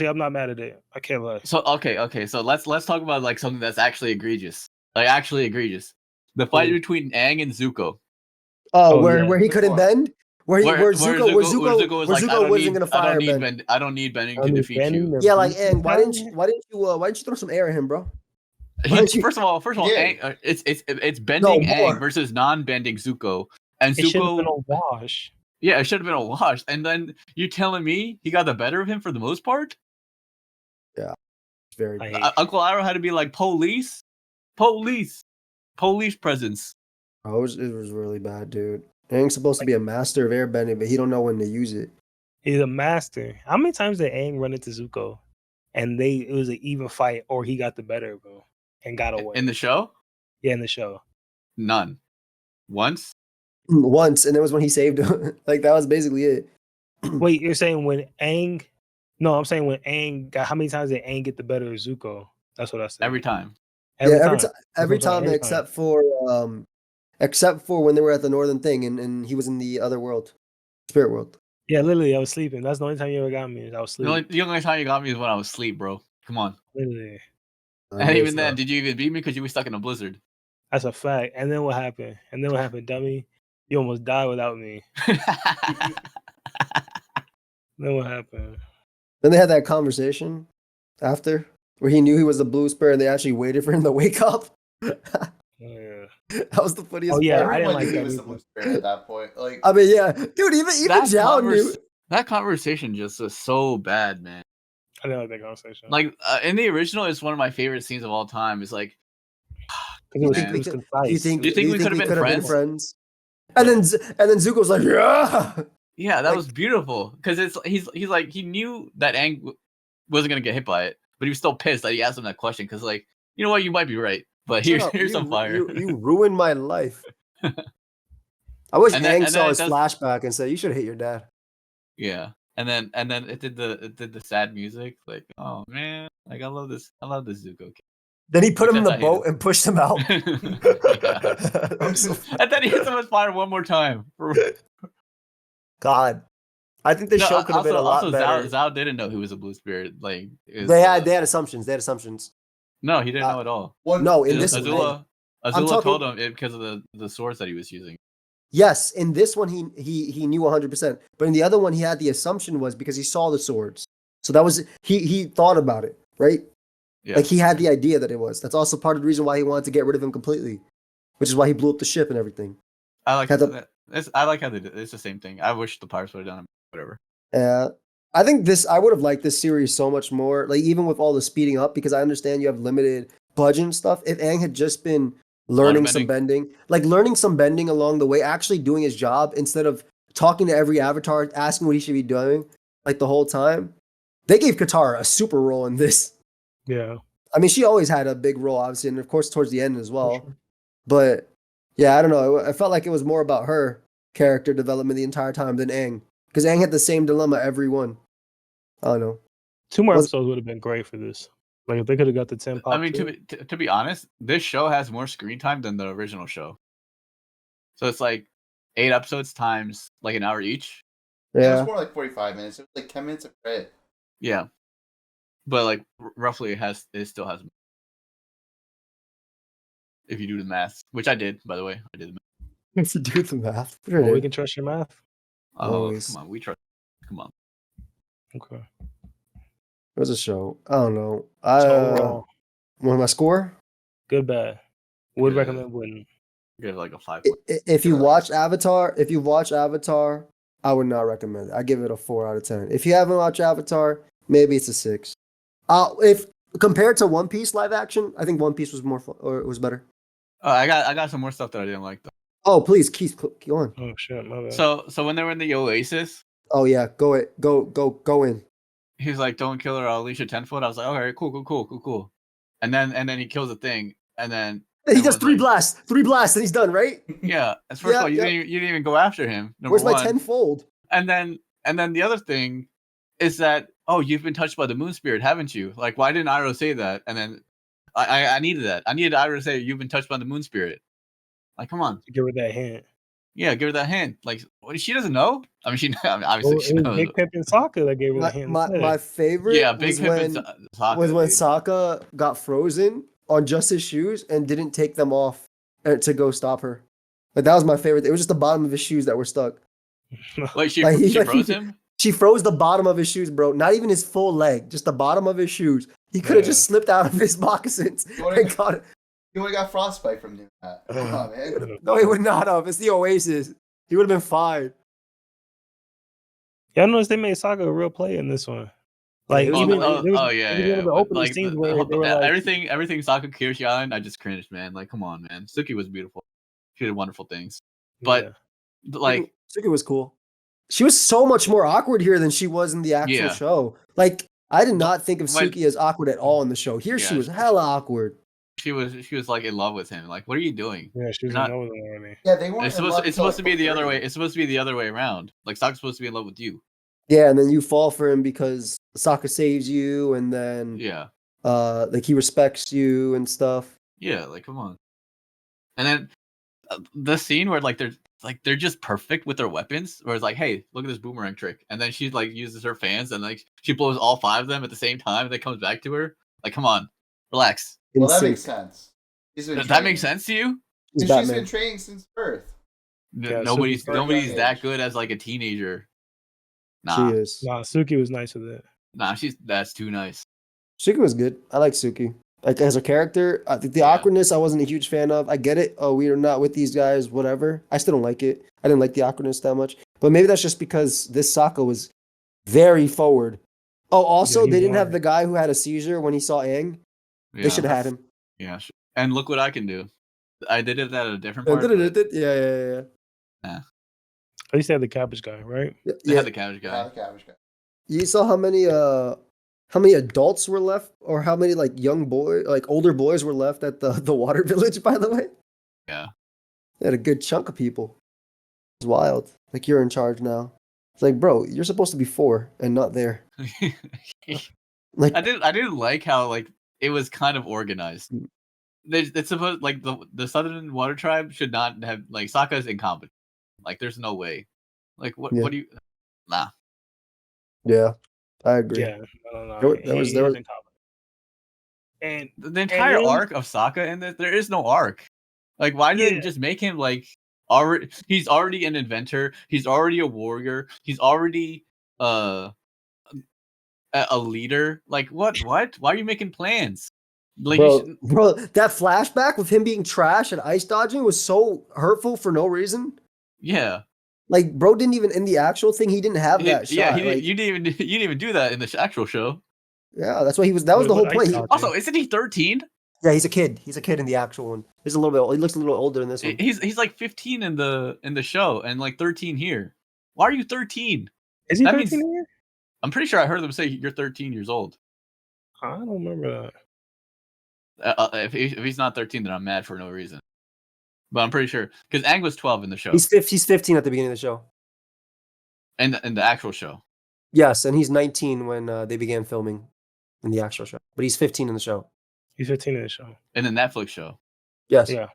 I'm not mad at it. I can't lie. So okay. So let's talk about like something that's actually egregious. The fight between Aang and Zuko. Where he couldn't bend? Where Zuko wasn't gonna fire bend. I don't need bending to defeat you. Yeah, like Aang, why didn't you throw some air at him, bro? First of all, Yeah. Aang, it's bending Aang versus non-bending Zuko, and It should have Zuko. been a wash. Yeah, it should have been a wash. And then you're telling me he got the better of him for the most part? Yeah, very. Uncle Iroh had to be like police presence. Oh, it was really bad, dude. Aang's supposed to be a master of airbending, but he don't know when to use it. He's a master. How many times did Aang run into Zuko, and it was an even fight, or he got the better of him and got away? In the show? Yeah, in the show. None. Once, and it was when he saved him. Like that was basically it. Wait, you're saying when Aang No, I'm saying when Aang got how many times did Aang get the better of Zuko? That's what I said. Every time. Every yeah, time. every That's what I'm time saying, except for when they were at the northern thing and he was in the other world, spirit world. Yeah, literally, I was sleeping. That's the only time you ever got me. Is I was sleeping. The only time you got me is when I was asleep, bro. Come on. Literally, And even then, did you even beat me because you were stuck in a blizzard? that's a fact. And then what happened? Dummy? You almost died without me. Then what happened? Then they had that conversation after where he knew he was the blue spirit and they actually waited for him to wake up. Yeah. That was the funniest Yeah, part. I didn't Everyone like knew he that was the either. blue spirit at that point. Like, I mean, yeah, dude, even Zhao knew. That conversation just was so bad, man. I didn't like that conversation. Like in the original, it's one of my favorite scenes of all time. It's like, It was, man. it was Do concise. you think Do you think we we could have been friends? And then Zuko's like, yeah. Yeah, that Like- was beautiful because he's like he knew that Aang wasn't gonna get hit by it, but he was still pissed that he asked him that question because like, you know what, you might be right, but here's some fire. You ruined my life. I wish And then Aang saw it his does- flashback and said, "You should hate your dad." Yeah, and then it did the sad music. Like, oh man, like I love this Zuko kid. Then he put him in Except the I hate boat and pushed him out. Yeah. That was so funny. And then he hit someone's fire one more time. God, I think the show could have been a lot better. Zhao didn't know he was a blue spirit. Like They had assumptions. They had assumptions. no, he didn't know at all. No, in this Azula talking- told him it because of the swords that he was using. Yes, in this one he knew 100%, but in the other one he had the assumption was because he saw the swords. So that was he thought about it, right? Yeah. Like he had the idea that it was. That's also part of the reason why he wanted to get rid of him completely, which is why he blew up the ship and everything. I like had I like how they did. It's the same thing. I wish the pirates would have done it. Whatever. I think I would have liked this series so much more. Like even with all the speeding up, because I understand you have limited budget and stuff. If Aang had just been learning some bending along the way, actually doing his job instead of talking to every avatar, asking what he should be doing, like the whole time. They gave Katara a super role in this. Yeah. I mean, she always had a big role, obviously, and of course towards the end as well. Sure. But yeah, I don't know. I felt like it was more about her character development the entire time than Aang, because Aang had the same dilemma every one. I don't know. 2 more episodes would have been great for this. Like if they could have got the 10 pop. I mean, to be honest, this show has more screen time than the original show. So it's like 8 episodes times like an hour each. It Yeah. was more like 45 minutes. It was like 10 minutes of credit. Yeah, but like roughly, it still has. If you do the math, which I did, by the way, I did the math. If you do the math. Well, we can trust your math. Oh, Always. come on, we trust. Come on. Okay. It was a show. I don't know. So overall, What my score? good, bad. Would Yeah. recommend, wouldn't. Give it like a 5. If you watch Avatar, I would not recommend it. I give it a 4 out of 10. If you haven't watched Avatar, maybe it's a 6. If compared to One Piece live action, I think One Piece was more fun, or it was better. I got some more stuff that I didn't like though. Oh, please, Keith, go on. Oh shit, my bad. So when they were in the Oasis, Oh yeah, go in. he was like, "Don't kill her, I'll unleash a 10-foot." I was like, "Okay, cool." And then he kills the thing, and then He does everyone's three blasts, and he's done, right? yeah. As first of all, you Yeah. didn't even go after him. Number Where's my one. tenfold? And then the other thing is that, oh, you've been touched by the moon spirit, haven't you? Like, why didn't Iroh say that? And then I needed that. I needed Iroh to say you've been touched by the moon spirit. Like, come on. Give her that hint. Yeah, give her that hint. Like, she doesn't know. I mean, obviously Well, she it was knows. Big Pip and Sokka that gave her the hint. My favorite Yeah, Big was Pip and Sokka. was when dude. Sokka got frozen on just his shoes and didn't take them off to go stop her. Like that was my favorite. It was just the bottom of his shoes that were stuck. Like, she Like, froze him? She froze the bottom of his shoes, bro. Not even his full leg, just the bottom of his shoes. He could have just slipped out of his moccasins and got it. He would have got frostbite from doing that. Come on, man. No, he would not have. It's the Oasis. He would have been fine. Y'all notice they made Sokka a real player in this one. Like Yeah, even yeah. there was one of the But, opening like, scenes where they were like, everything Sokka Kyoshi Island, I just cringed, man. Like, come on, man. Suki was beautiful. She did wonderful things. But like, Suki was cool. She was so much more awkward here than she was in the actual Yeah. show. Like, I did not think of When- Suki as awkward at all in the show. Here she Yeah. was hella awkward. she was like in love with him. Like, what are you doing? yeah, she was not- in love with him already. Yeah, they weren't. It's in love supposed until, to be like, the other way. 30. It's supposed to be the other way around. Like, Sokka's supposed to be in love with you. Yeah, and then you fall for him because Sokka saves you, and then Yeah, like he respects you and stuff. yeah. Like, come on. And then the scene where they're just perfect with their weapons, where it's like, hey, look at this boomerang trick, and then she like uses her fans, and like she blows all 5 of them at the same time, and then comes back to her. Like, come on, relax. In Well, that sync. makes sense. He's been That makes training. sense to you? He's Because she's Batman. been training since birth. Yeah, Nobody's Suki, nobody's young that age. good as like a teenager. She Nah, is. nah, Suki was nice with it. nah, that's too nice. Suki was good. I like Suki. Like as a character, I think the Yeah. awkwardness I wasn't a huge fan of. I get it. Oh, we are not with these guys. Whatever. I still don't like it. I didn't like the awkwardness that much. But maybe that's just because this Sokka was very forward. Oh, also Yeah, he they didn't have won. the guy who had a seizure when he saw Aang. They should Yeah, have had him. yeah. And look what I can do. I did it at a different Yeah, part, but yeah. At least they had the cabbage guy, right? they Yeah. had the cabbage Yeah, guy. the cabbage guy. You saw how many adults were left, or how many like young boy, like older boys were left at the water village? By the way, Yeah. they had a good chunk of people. It's wild. Like you're in charge now. It's like, bro, you're supposed to be 4 and not there. Like, I didn't like how like it was kind of organized. It's supposed like the Southern Water Tribe should not have like Sokka is incompetent. Like there's no way. Like Yeah. what do you nah. yeah, I agree. Yeah, I don't know. There was He was incompetent. And The entire really, arc of Sokka in this, there is no arc. Like why did they Yeah. just make him like already he's already an inventor, he's already a warrior, he's already a leader. Like what? Why are you making plans? Like you should Bro, that flashback with him being trash and ice dodging was so hurtful for no reason. yeah. Like, bro didn't even in the actual thing. He didn't have that Yeah, shot. Like, you didn't even do that in the actual show. yeah, that's why he was. That was Wait, the what whole ice point. dodging? Also, isn't he 13? Yeah, he's a kid. He's a kid in the actual one. He's a little bit. He looks a little older in this one. He's like 15 in the show and like 13 here. Why are you 13? Is he That 13 means here? I'm pretty sure I heard them say you're 13 years old. I don't remember that. If he's not 13, then I'm mad for no reason. But I'm pretty sure because Aang was 12 in the show. He's 15 at the beginning of the show. In the actual show. Yes, and he's 19 when they began filming in the actual show. But he's 15 in the show. He's 15 in the show. In the Netflix show. Yes. Yeah.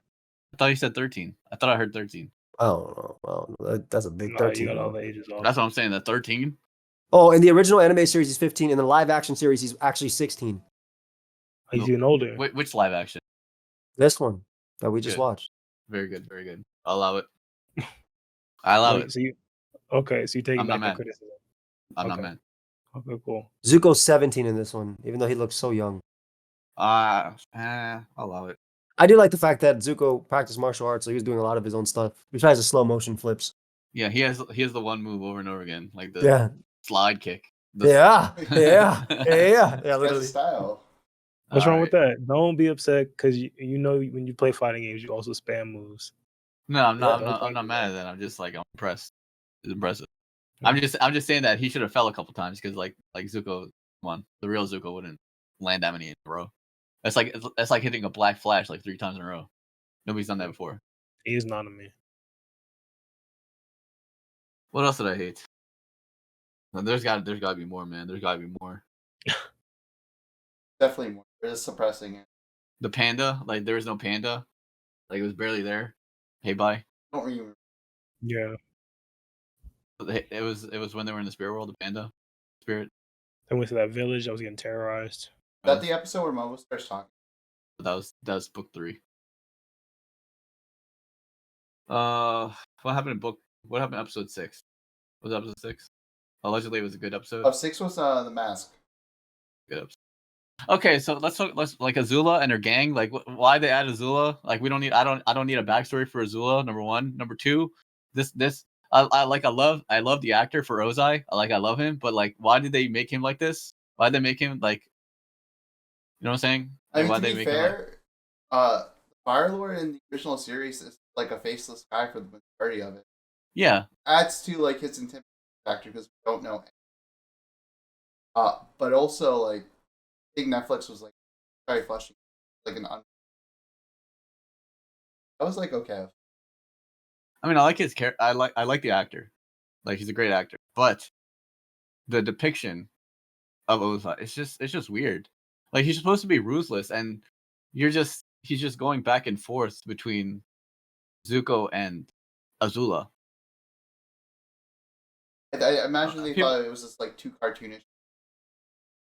I thought you said 13. I thought I heard 13. I don't know. I don't know. That's a big Nah, 13. you got all bro. the ages off. That's what I'm saying. That 13. Oh, in the original anime series, he's 15. In the live action series, he's actually 16. He's even older. Which live action? This one that we just Good. watched. Very good. Very good. I'll allow it. I allow Wait, it. so you taking I'm not back the mad. criticism. I'm not Okay. mad. Okay, cool. Zuko's 17 in this one, even though he looks so young. I'll allow it. I do like the fact that Zuko practiced martial arts, so he was doing a lot of his own stuff. Besides the slow motion flips. Yeah, he has the one move over and over again, like the Yeah. slide kick. The- Yeah. He has a Literally. style. What's wrong with Alright. that? Don't be upset because you know when you play fighting games, you also spam moves. No, I'm not. Yeah, I'm not mad at that. I'm just like I'm impressed. It's impressive. I'm just saying that he should have fell a couple times because like Zuko, come on, the real Zuko wouldn't land that many in a row. That's like hitting a black flash like 3 times in a row. Nobody's done that before. He is not a man. What else did I hate? No, there's got to be more, man. There's got to be more. Definitely more. They're just suppressing it. The panda, like there was no panda, like it was barely there. Hey, bye. Don't remember. Yeah. It was when they were in the spirit world, the panda spirit. I went to that village. I was getting terrorized. Is that the episode where Momo starts talking? That was book 3. What happened in book? What happened in episode 6? Was it episode 6? Allegedly, it was a good episode. 6 was the mask. Good episode. Okay, so let's like Azula and her gang. Like, why they add Azula? Like, we don't need. I don't need a backstory for Azula. Number 1, number 2. I love the actor for Ozai. I love him, but like, why did they make him like this? Why did they make him like? You know what I'm saying? I Like, mean, why to they be make him like? fair, Firelord in the original series is like a faceless guy for the majority of it. Yeah, Adds to like his intimidating factor because we don't know. But also like, I think Netflix was like very fleshing like an. I was like, okay. I mean, I like his character. I like the actor. Like, he's a great actor, but the depiction of Oza, it's just weird. Like he's supposed to be ruthless, and he's just going back and forth between Zuko and Azula. I imagine they People, thought it was just like too cartoonish,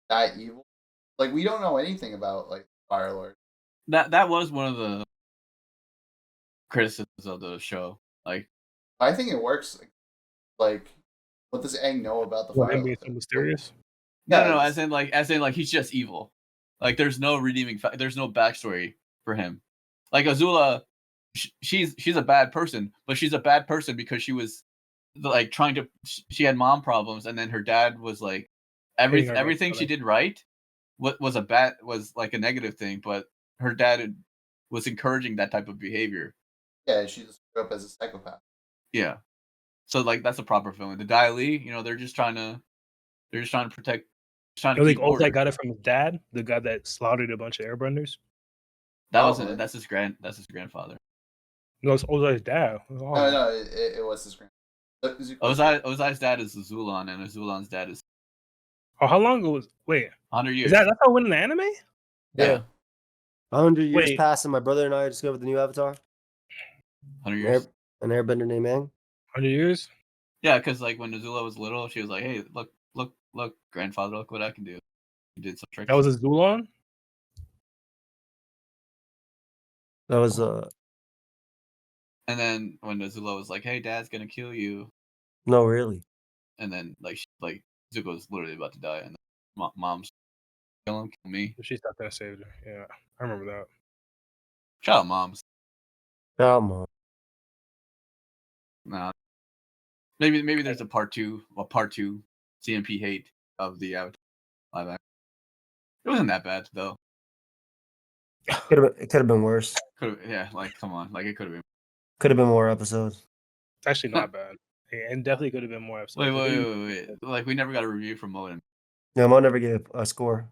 that evil. Like we don't know anything about like Fire Lord. that was one of the criticisms of the show. Like, I think it works. Like, what does Aang know about the What, Fire him being Lord? so mysterious? no, Yeah, as in like he's just evil. Like, there's no redeeming. There's no backstory for him. Like Azula, she's a bad person, but she's a bad person because she was like trying to. She had mom problems, and then her dad was like Hitting her everything she did right was like a negative thing, but her dad was encouraging that type of behavior. yeah, she just grew up as a psychopath. Yeah. So like that's a proper villain. The Dai Li, they're just trying to protect, trying to You think keep order. Ozai got it from his dad, the guy that slaughtered a bunch of airbenders? Probably. That's his grandfather. No, it's Ozai's dad. Oh. No, it was his grand. Ozai's dad is Azulon, and Azulon's dad is Oh, how long ago was? Wait, 100 years. is that's how it went in the anime? Yeah. 100 years Wait. passed, and my brother and I discovered the new Avatar. 100 years. An airbender named Aang. 100 years? Yeah, because like when Azula was little, she was like, "Hey, look, grandfather, look what I can do." He did some tricks. That was a Zulon? That was And then when Azula was like, "Hey, Dad's gonna kill you," no, really. and then like Zuko was literally about to die, and mom's kill me. She thought that saved her. Yeah, I remember that. Shout out moms. Come on. Nah. Maybe there's a part two CMP hate of the Avatar live action. It wasn't that bad though. It could have been worse. Like come on, like it could have been. Could have been more episodes. It's actually not bad. And definitely could have been more episodes. Wait. Like we never got a review from Moen. Yeah, Mo never gave a score.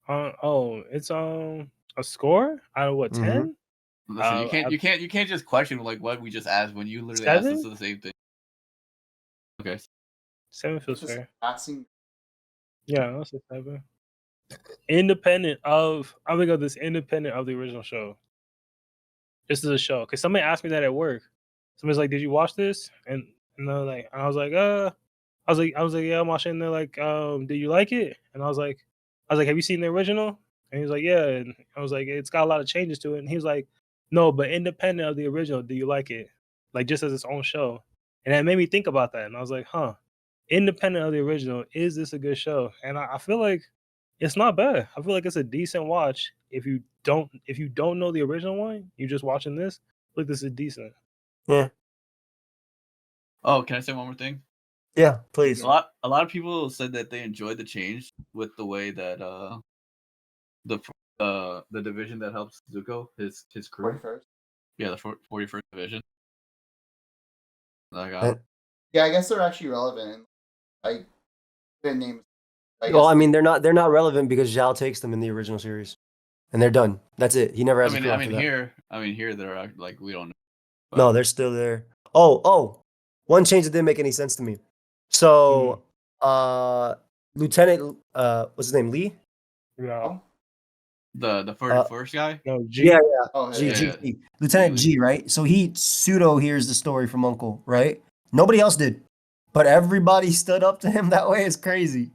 It's a score out of what, 10? Listen, you can't just question like what we just asked when you literally asked us the same thing. Okay. 7 feels Just fair. passing. Yeah, I'll say 7. Independent of the original show. This is a show. Because somebody asked me that at work. Somebody's like, "Did you watch this?" And I was like, yeah, I'm watching. And they're like, "Did you like it?" And I was like, "Have you seen the original?" And he was like, "Yeah." And I was like, "It's got a lot of changes to it." And he was like, "No, but independent of the original, do you like it? Like just as its own show?" And that made me think about that. And I was like, "Huh, independent of the original, is this a good show?" And I feel like it's not bad. I feel like it's a decent watch. If you don't know the original one, you're just watching this. Look, this is decent. Yeah. Oh, can I say one more thing? Yeah, please. A lot of people said that they enjoyed the change with the way that the division that helps Zuko, his crew. 41st. Yeah, the 41st division. Like, Yeah, I guess they're actually relevant. Their names. Well, I mean, they're not relevant because Zhao takes them in the original series, and they're done. That's it. He never has. Here they're like we don't know. But... No, they're still there. Oh, one change that didn't make any sense to me. So, Lieutenant, what's his name? Lee? Yeah. The first guy? No, G. Yeah. Oh, G. Lieutenant G, right? So he pseudo hears the story from Uncle, right? Nobody else did, but everybody stood up to him that way. It's crazy.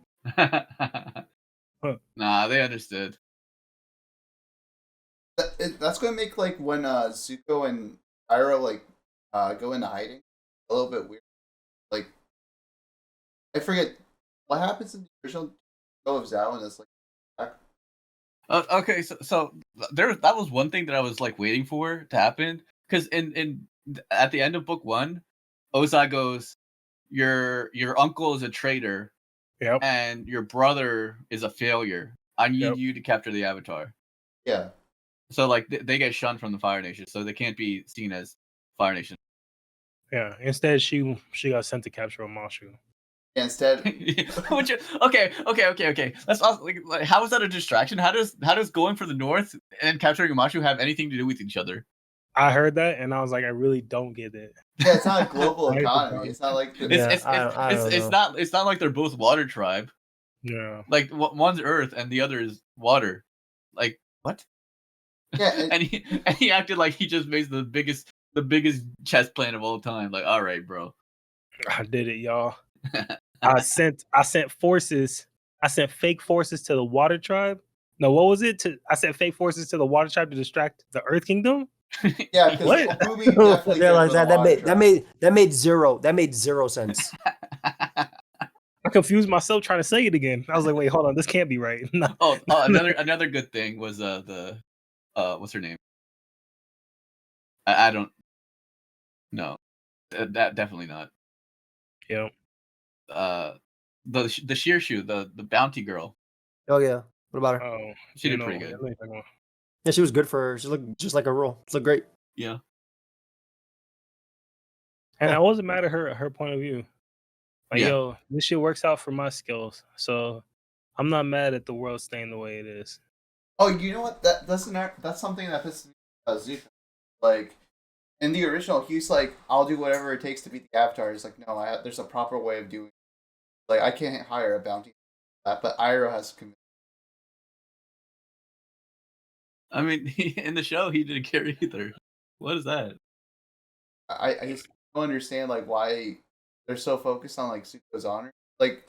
Nah, they understood. That's gonna make like when Zuko and Iroh like go into hiding a little bit weird. Like I forget what happens in the original show of Zhao and it's like. Okay, so that was one thing that I was like waiting for to happen because in at the end of book 1, Ozai goes, your uncle is a traitor, and your brother is a failure. I need you to capture the Avatar. Yeah. So like they get shunned from the Fire Nation, so they can't be seen as Fire Nation. Yeah. Instead, she got sent to capture Omashu. Instead, okay. That's also, like how is that a distraction? How does going for the North and capturing Omashu have anything to do with each other? I heard that and I was like, I really don't get it. Yeah, it's not a global Right, economy. It's not like It's Yeah, it's I don't it's know. not like they're both water tribe. Yeah. Like one's earth and the other is water. Like what? yeah. And he acted like he just made the biggest chess plan of all time. Like, all right, bro. I did it, y'all. I sent forces. I sent fake forces to the water tribe. No, what was it? I sent fake forces to the water tribe to distract the Earth Kingdom. Yeah, because What? Booby definitely Yeah, could like have been a water that made zero sense. I confused myself trying to say it again. I was like, wait, hold on, this can't be right. Another good thing was the what's her name? I don't know. That definitely not. Yeah. The sheer shoe, the bounty girl. Oh yeah. What about her? Oh, She you did know, pretty good. let me think about- Yeah, she was good for her. She looked just like a role. She looked great. Yeah. And Yeah. I wasn't mad at her point of view. Like, Yeah. yo, this shit works out for my skills. So I'm not mad at the world staying the way it is. Oh, you know what? That's something that pisses me about Zuko. Like in the original, he's like, "I'll do whatever it takes to beat the Avatar." He's like, "No, there's a proper way of doing it. Like I can't hire a bounty for that, but Iroh has to commit." I mean, in the show, he didn't care either. What is that? I just don't understand like why they're so focused on like Zuko's honor. Like,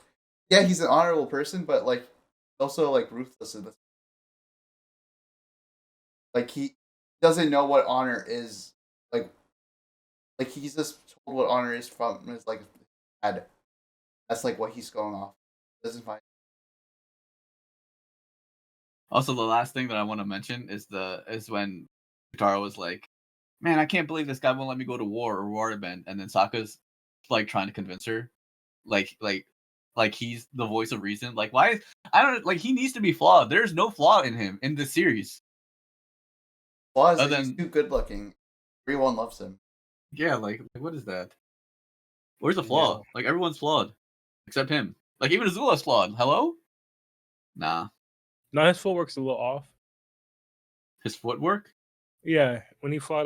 yeah, he's an honorable person, but like also like ruthless in this. Like he doesn't know what honor is. Like he's just told what honor is from his like dad. That's like what he's going off. Doesn't find. Also, the last thing that I want to mention is when Katara was like, "Man, I can't believe this guy won't let me go to war or waterbend," and then Sokka's like trying to convince her, like he's the voice of reason. Like, why? I don't like. He needs to be flawed. There's no flaw in him in this series. Flaws Other that he's than too good looking. Everyone loves him. yeah, like what is that? Where's the Yeah. flaw? Like everyone's flawed except him. Like even Azula's flawed. Hello? Nah. No, his footwork's a little off. His footwork? Yeah, when he fought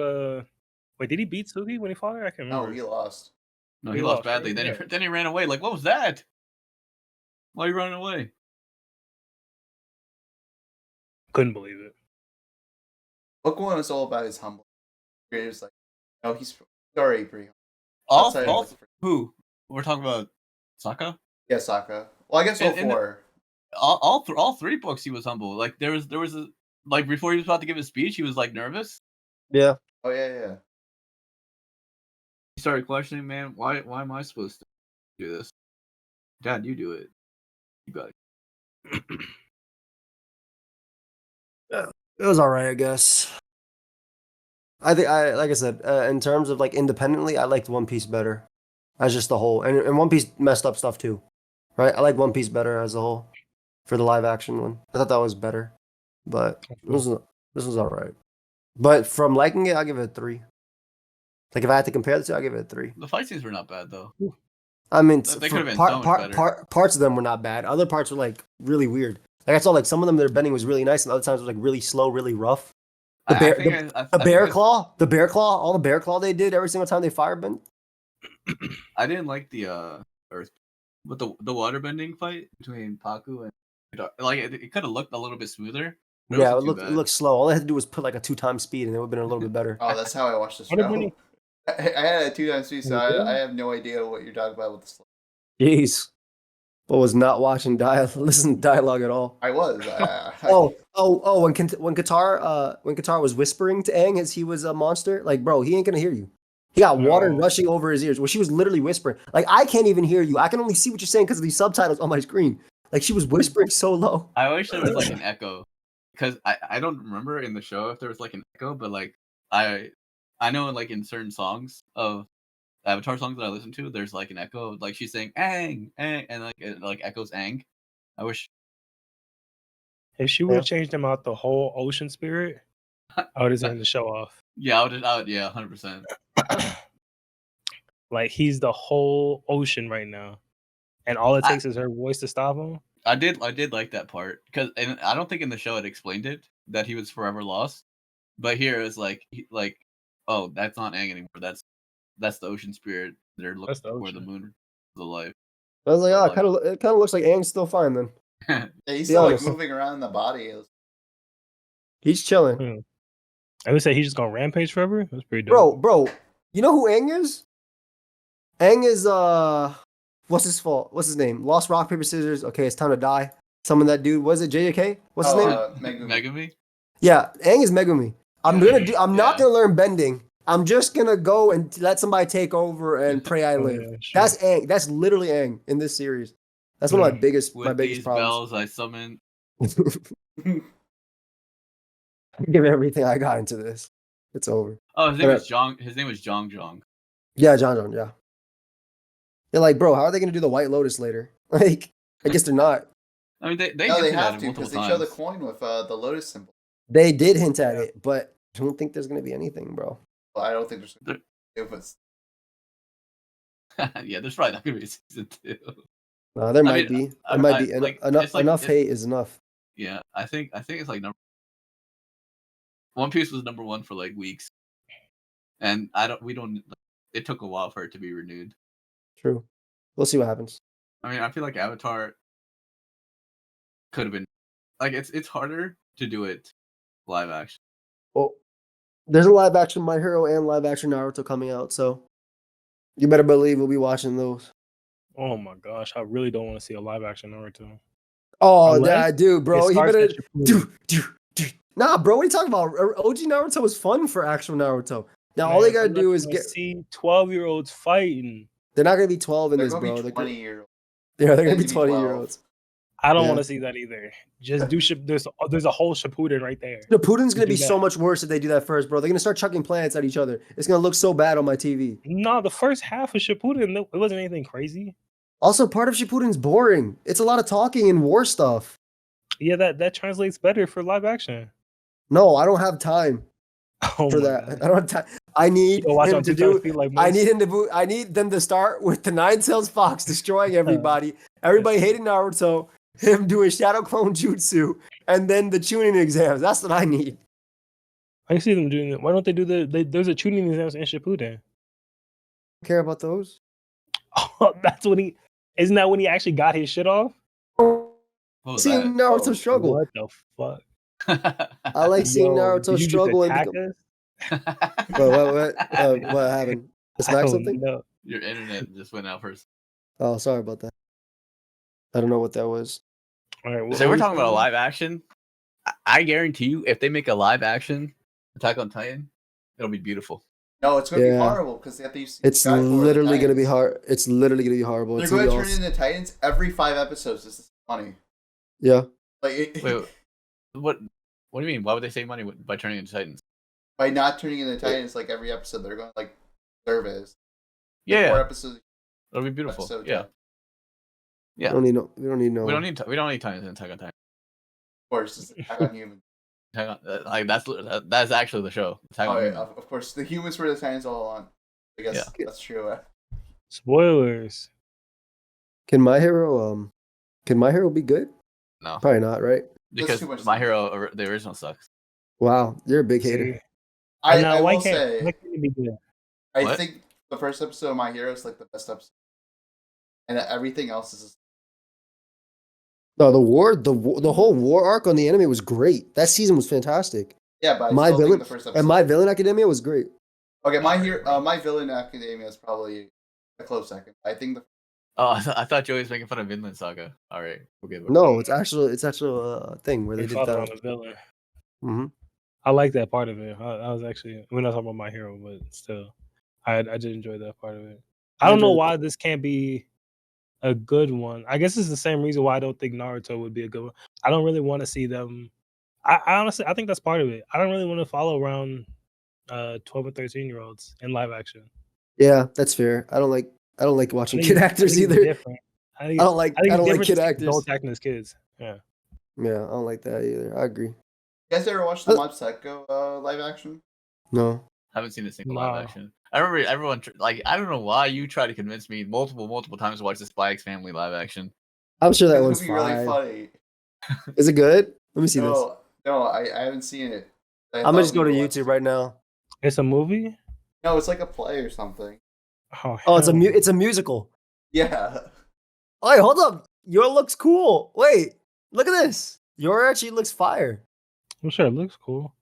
wait, did he beat Suki when he fought her? I can't No, remember. he lost. No, He he lost lost, right? badly. Then Yeah. then he ran away. Like what was that? Why are you running away? Couldn't believe it. Book one is all about his humble. It's like, no, he's already pretty. All Outside of, all like, who? We're talking about Sokka? Yeah, Sokka. Well, I guess all In the- four. All three books he was humble. Like there was a like before he was about to give his speech, he was like nervous. Yeah. Oh yeah. He started questioning, man, why am I supposed to do this? Dad, you do it. You got it. It was all right, I guess. I think like I said, in terms of like independently, I liked One Piece better as just the whole, and One Piece messed up stuff too, right? I like One Piece better as a whole for the live action one. I thought that was better, but this was all right. But from liking it, I'll give it a 3. Like if I had to compare the two, I'll give it a 3. The fight scenes were not bad though. I mean, They could have been so much better. parts of them were not bad. Other parts were like really weird. Like I saw like some of them their bending was really nice, and other times was like really slow, really rough. The I bear, think the bear claw, all the bear claw they did every single time they firebend. I didn't like the earth, but the waterbending fight between Paku and like it could have looked a little bit smoother. But Yeah, it it wasn't too looked bad. slow. All they had to do was put like a 2x speed, and it would have been a little bit better. Oh, that's how I watched the show. Waterbending? I had a 2 times speed, so I have no idea what you're talking about with the slow. Jeez, but was not watching listen to dialogue at all. I was. When Qatar was whispering to Aang as he was a monster, like bro, he ain't gonna hear you. He got water No. rushing over his ears. Well, she was literally whispering. Like I can't even hear you. I can only see what you're saying because of these subtitles on my screen. Like she was whispering so low. I wish there was like an echo, because I don't remember in the show if there was like an echo, but like I know like in certain songs of Avatar songs that I listen to, there's like an echo, like she's saying "Aang, Aang," and like it like echoes Aang. I wish. If she would have changed him out the whole ocean spirit, I would have turned the show off. Yeah, I would yeah, 100%. Like he's the whole ocean right now, and all it takes is her voice to stop him. I did like that part because, and I don't think in the show it explained it that he was forever lost, but here it's like Oh, that's not Aang anymore. That's the ocean spirit. They're That's the looking for the ocean. moon, the life. I was like, Or oh, life. it kind of looks like Aang's still fine then. Yeah, he's Be still like honest. moving around the body. He's chilling. Hmm. I would say he's just gonna rampage forever. That's pretty dope. Bro, you know who Aang is? Aang is what's his fault? What's his name? Lost Rock Paper Scissors. Okay, it's time to die. Summon that dude. Was it JJK? What's his name? Megumi. Yeah, Aang is Megumi. I'm not Yeah. gonna learn bending. I'm just gonna go and let somebody take over and pray I Oh, live. yeah, sure. That's Aang. That's literally Aang in this series. That's one of my biggest With these problems. bells, I summon. Give everything I got into this. It's over. Oh, his name was Jong. His name was Jong Jong. Yeah, John. Yeah. They're like, bro, how are they gonna do the White Lotus later? Like, I guess they're not. I mean, they No, they hinted at have it to multiple because they show the times. coin with the lotus symbol. They did hint at Yeah. it, but I don't think there's gonna be anything, bro. Well, I don't think there's. There- If it's Yeah, there's probably not gonna be a season 2. No, there might mean, be. I- There might I- be. like, Enough it's like- enough it's- hate is enough. Yeah, I think it's like number. One Piece was number 1 for like weeks, and we don't. It took a while for it to be renewed. True. We'll see what happens. I mean, I feel like Avatar could have been like it's harder to do it live action. Well, there's a live action My Hero and live action Naruto coming out, so you better believe we'll be watching those. Oh my gosh, I really don't want to see a live action Naruto. Oh, Unless yeah, dude, bro. It He starts better. at Shippuden. Nah, bro. What are you talking about? OG Naruto was fun for actual Naruto. Now all Man, they gotta I'm not do is gonna get. see 12-year-olds fighting. They're not gonna be 12 in they're this, going to bro. be They're 20-year-old. yeah, they're gonna They be can be 20-year-olds. I don't Yeah. want to see that either. Just do ship. There's a whole Shippuden right there. The Putin's gonna Do be so that. much worse if they do that first, bro. They're gonna start chucking planets at each other. It's gonna look so bad on my TV. No, the first half of Shippuden, it wasn't anything crazy. Also, part of Shippuden's boring. It's a lot of talking and war stuff. Yeah, that translates better for live action. No, I don't have time Oh for my that. God. I don't have time. I need You go watch him on to TikTok do. feed like I Moose. need him to. I need them to start with the Nine Tails Fox destroying everybody. Everybody hating Naruto. Him doing Shadow Clone Jutsu, and then the tuning exams. That's what I need. I see them doing it. Why don't they do there's a tuning exams in Shippuden? Care about those? Oh, that's when isn't that when he actually got his shit off? What was Seeing that? Naruto Oh, struggle. What the fuck? I like seeing Yo, Naruto did you struggle just and attack become. us? What happened? I Smack don't something? know. Your internet just went out first. Oh, sorry about that. I don't know what that was. All right, what So were we're we talking about a saying? live action. I guarantee you, if they make a live action Attack on Titan, it'll be beautiful. No, it's going to be Yeah. horrible because they have to use It's CGI for the literally gonna be Titans. hard. It's literally gonna be horrible. They're It's going gonna to be turn all. into Titans every 5 episodes. This is funny. Yeah. Like Wait, what? What do you mean? Why would they save money by turning into Titans? by not turning into Titans like every episode, they're going like service. Like, Yeah, 4 yeah. episode. It'll be beautiful. episode, Yeah, We yeah. don't need no. We don't need no. We don't need Titans in Attack on Titan. Of course, it's Attack on Humans. Like that's actually the show. Attack on Oh, yeah, Humans. of course, the humans were the Titans all along. I guess Yeah. that's true. Spoilers. Can my hero be good? No, Probably not, right? because too much My time. Hero, the original, sucks. Wow, you're a big hater. See? I Now, why will can't say, it be good? I What? think the first episode of My Hero is like the best episode, and everything else is. No, the whole war arc on the anime was great. That season was fantastic. Yeah, but I My still villain think the first episode. and My Villain Academia was great. Okay, Not great, bro. My Villain Academia is probably a close second. I think the Oh, I thought Joey was making fun of Vinland Saga. All right, we'll give it. No, it's actual thing where they They did fought that. on the villain. Mm-hmm. I like that part of it. I was actually we're not talking about My Hero, but still, I did enjoy that part of it. I don't know why this can't be a good one. I guess it's the same reason why I don't think Naruto would be a good one. I don't really want to see them. I honestly, I think that's part of it. I don't really want to follow around 12 or 13-year-olds in live action. Yeah, that's fair. I don't like watching kid actors either. Different. I don't like kid different actors. adults acting as kids. Yeah. Yeah, I don't like that either. I agree. You guys ever watched the Mob Psycho live action? No. Haven't seen a single No. live action. I remember everyone like I don't know why you tried to convince me multiple times to watch the Spy X Family live action. I'm sure that It one's would be really fine. funny. Is it good? Let me see this. No, I haven't seen it. I'm gonna just go to YouTube right now. It's a movie. No, it's like a play or something. Oh, Oh, it's hell no. it's a musical. Yeah. Oh, wait, hold up. Your looks cool. Wait, look at this. Your actually looks fire. I'm sure it looks cool.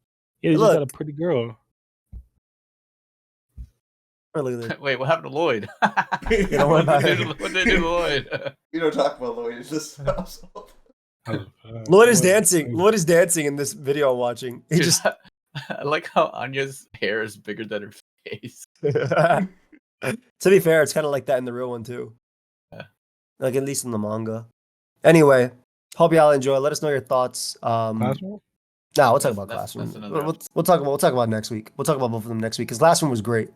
Yeah, you just got a Look. pretty girl. Oh, look at this. Wait, what happened to Lloyd? don't worry about What it. did they do to Lloyd? We don't talk about Lloyd. It's just household. Oh, God. Lloyd is What? dancing. Lloyd is dancing in this video I'm watching. He Dude, just I like how Anya's hair is bigger than her face. to be fair, it's kind of like that in the real one too. Yeah. Like at least in the manga. Anyway, hope y'all enjoy. Let us know your thoughts. Classroom? No, we'll talk about That's Classroom. another We'll talk about next week. We'll talk about both of them next week because last one was great.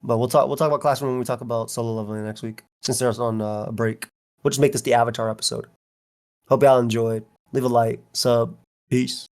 But we'll talk about Classroom when we talk about Solo Leveling next week since they're on a break. We'll just make this the Avatar episode. Hope y'all enjoyed. Leave a like, sub, peace.